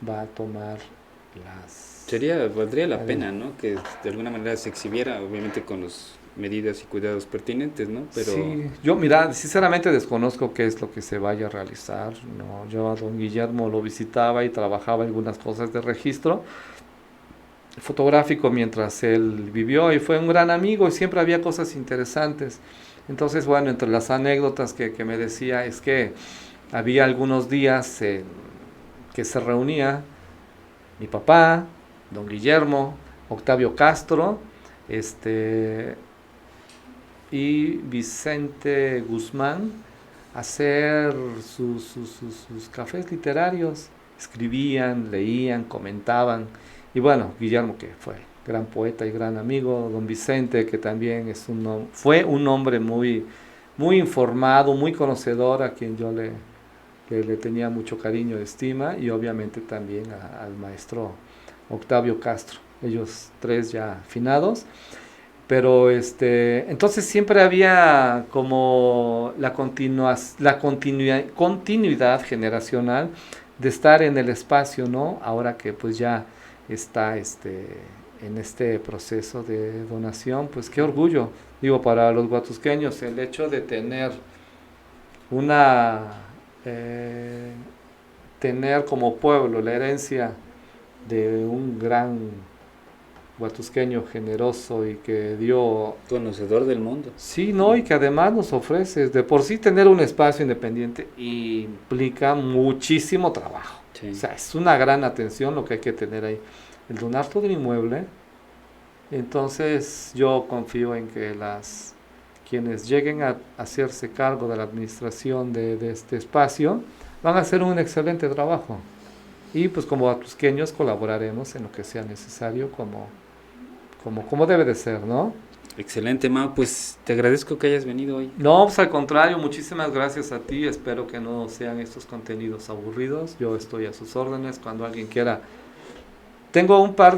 B: va a tomar
A: Valdría la
B: las...
A: pena, ¿no? Que de alguna manera se exhibiera, obviamente con las medidas y cuidados pertinentes, ¿no? Pero
B: Sí, yo mira, sinceramente desconozco qué es lo que se vaya a realizar, ¿no? Yo a don Guillermo lo visitaba y trabajaba algunas cosas de registro fotográfico mientras él vivió y fue un gran amigo y siempre había cosas interesantes. Entonces, bueno, entre las anécdotas que me decía es que había algunos días que se reunía mi papá, don Guillermo, Octavio Castro, y Vicente Guzmán hacer sus cafés literarios. Escribían, leían, comentaban. Y bueno, Guillermo, que fue gran poeta y gran amigo, don Vicente, que también fue un hombre muy informado, muy conocedor, a quien yo le tenía mucho cariño y estima, y obviamente también al maestro Octavio Castro, ellos tres ya finados. Pero entonces siempre había como continuidad generacional de estar en el espacio, ¿no? Ahora que pues ya está en este proceso de donación, pues qué orgullo, digo, para los huatusqueños, el hecho de una, eh, tener como pueblo la herencia de un gran huatusqueño generoso y que dio...
A: conocedor del mundo.
B: Sí, no, y que además nos ofrece, de por sí tener un espacio independiente implica muchísimo trabajo.
A: Sí.
B: O sea, es una gran atención lo que hay que tener ahí. El donar todo el inmueble, entonces yo confío en que quienes lleguen a hacerse cargo de la administración de este espacio van a hacer un excelente trabajo. Y pues como huatusqueños colaboraremos en lo que sea necesario como debe de ser, ¿no?
A: Excelente, Mau, pues te agradezco que hayas venido hoy.
B: No, pues al contrario, muchísimas gracias a ti, espero que no sean estos contenidos aburridos, yo estoy a sus órdenes cuando alguien quiera. Tengo un par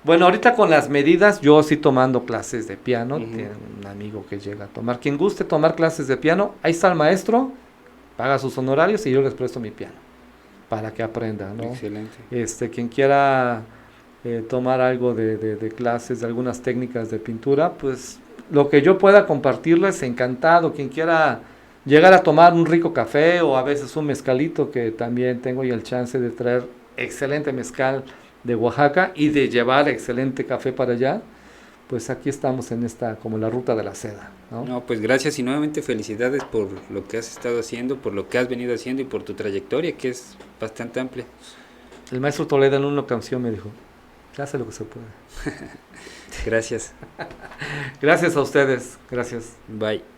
B: Bueno, ahorita con las medidas, yo sí tomando clases de piano,
A: Ujú.
B: tiene un amigo que llega a tomar. Quien guste tomar clases de piano, ahí está el maestro, paga sus honorarios y yo les presto mi piano para que aprendan, ¿no?
A: Excelente.
B: Quien quiera tomar algo de clases, de algunas técnicas de pintura, pues lo que yo pueda compartirles, encantado. Quien quiera llegar a tomar un rico café o a veces un mezcalito, que también tengo y el chance de traer excelente mezcal de Oaxaca y de llevar excelente café para allá, pues aquí estamos en esta, como la ruta de la seda, ¿no?
A: No, pues gracias y nuevamente felicidades por lo que has estado haciendo, por lo que has venido haciendo y por tu trayectoria, que es bastante amplia.
B: El maestro Toledo en una canción me dijo, se hace lo que se puede.
A: Gracias.
B: Gracias a ustedes, gracias.
A: Bye.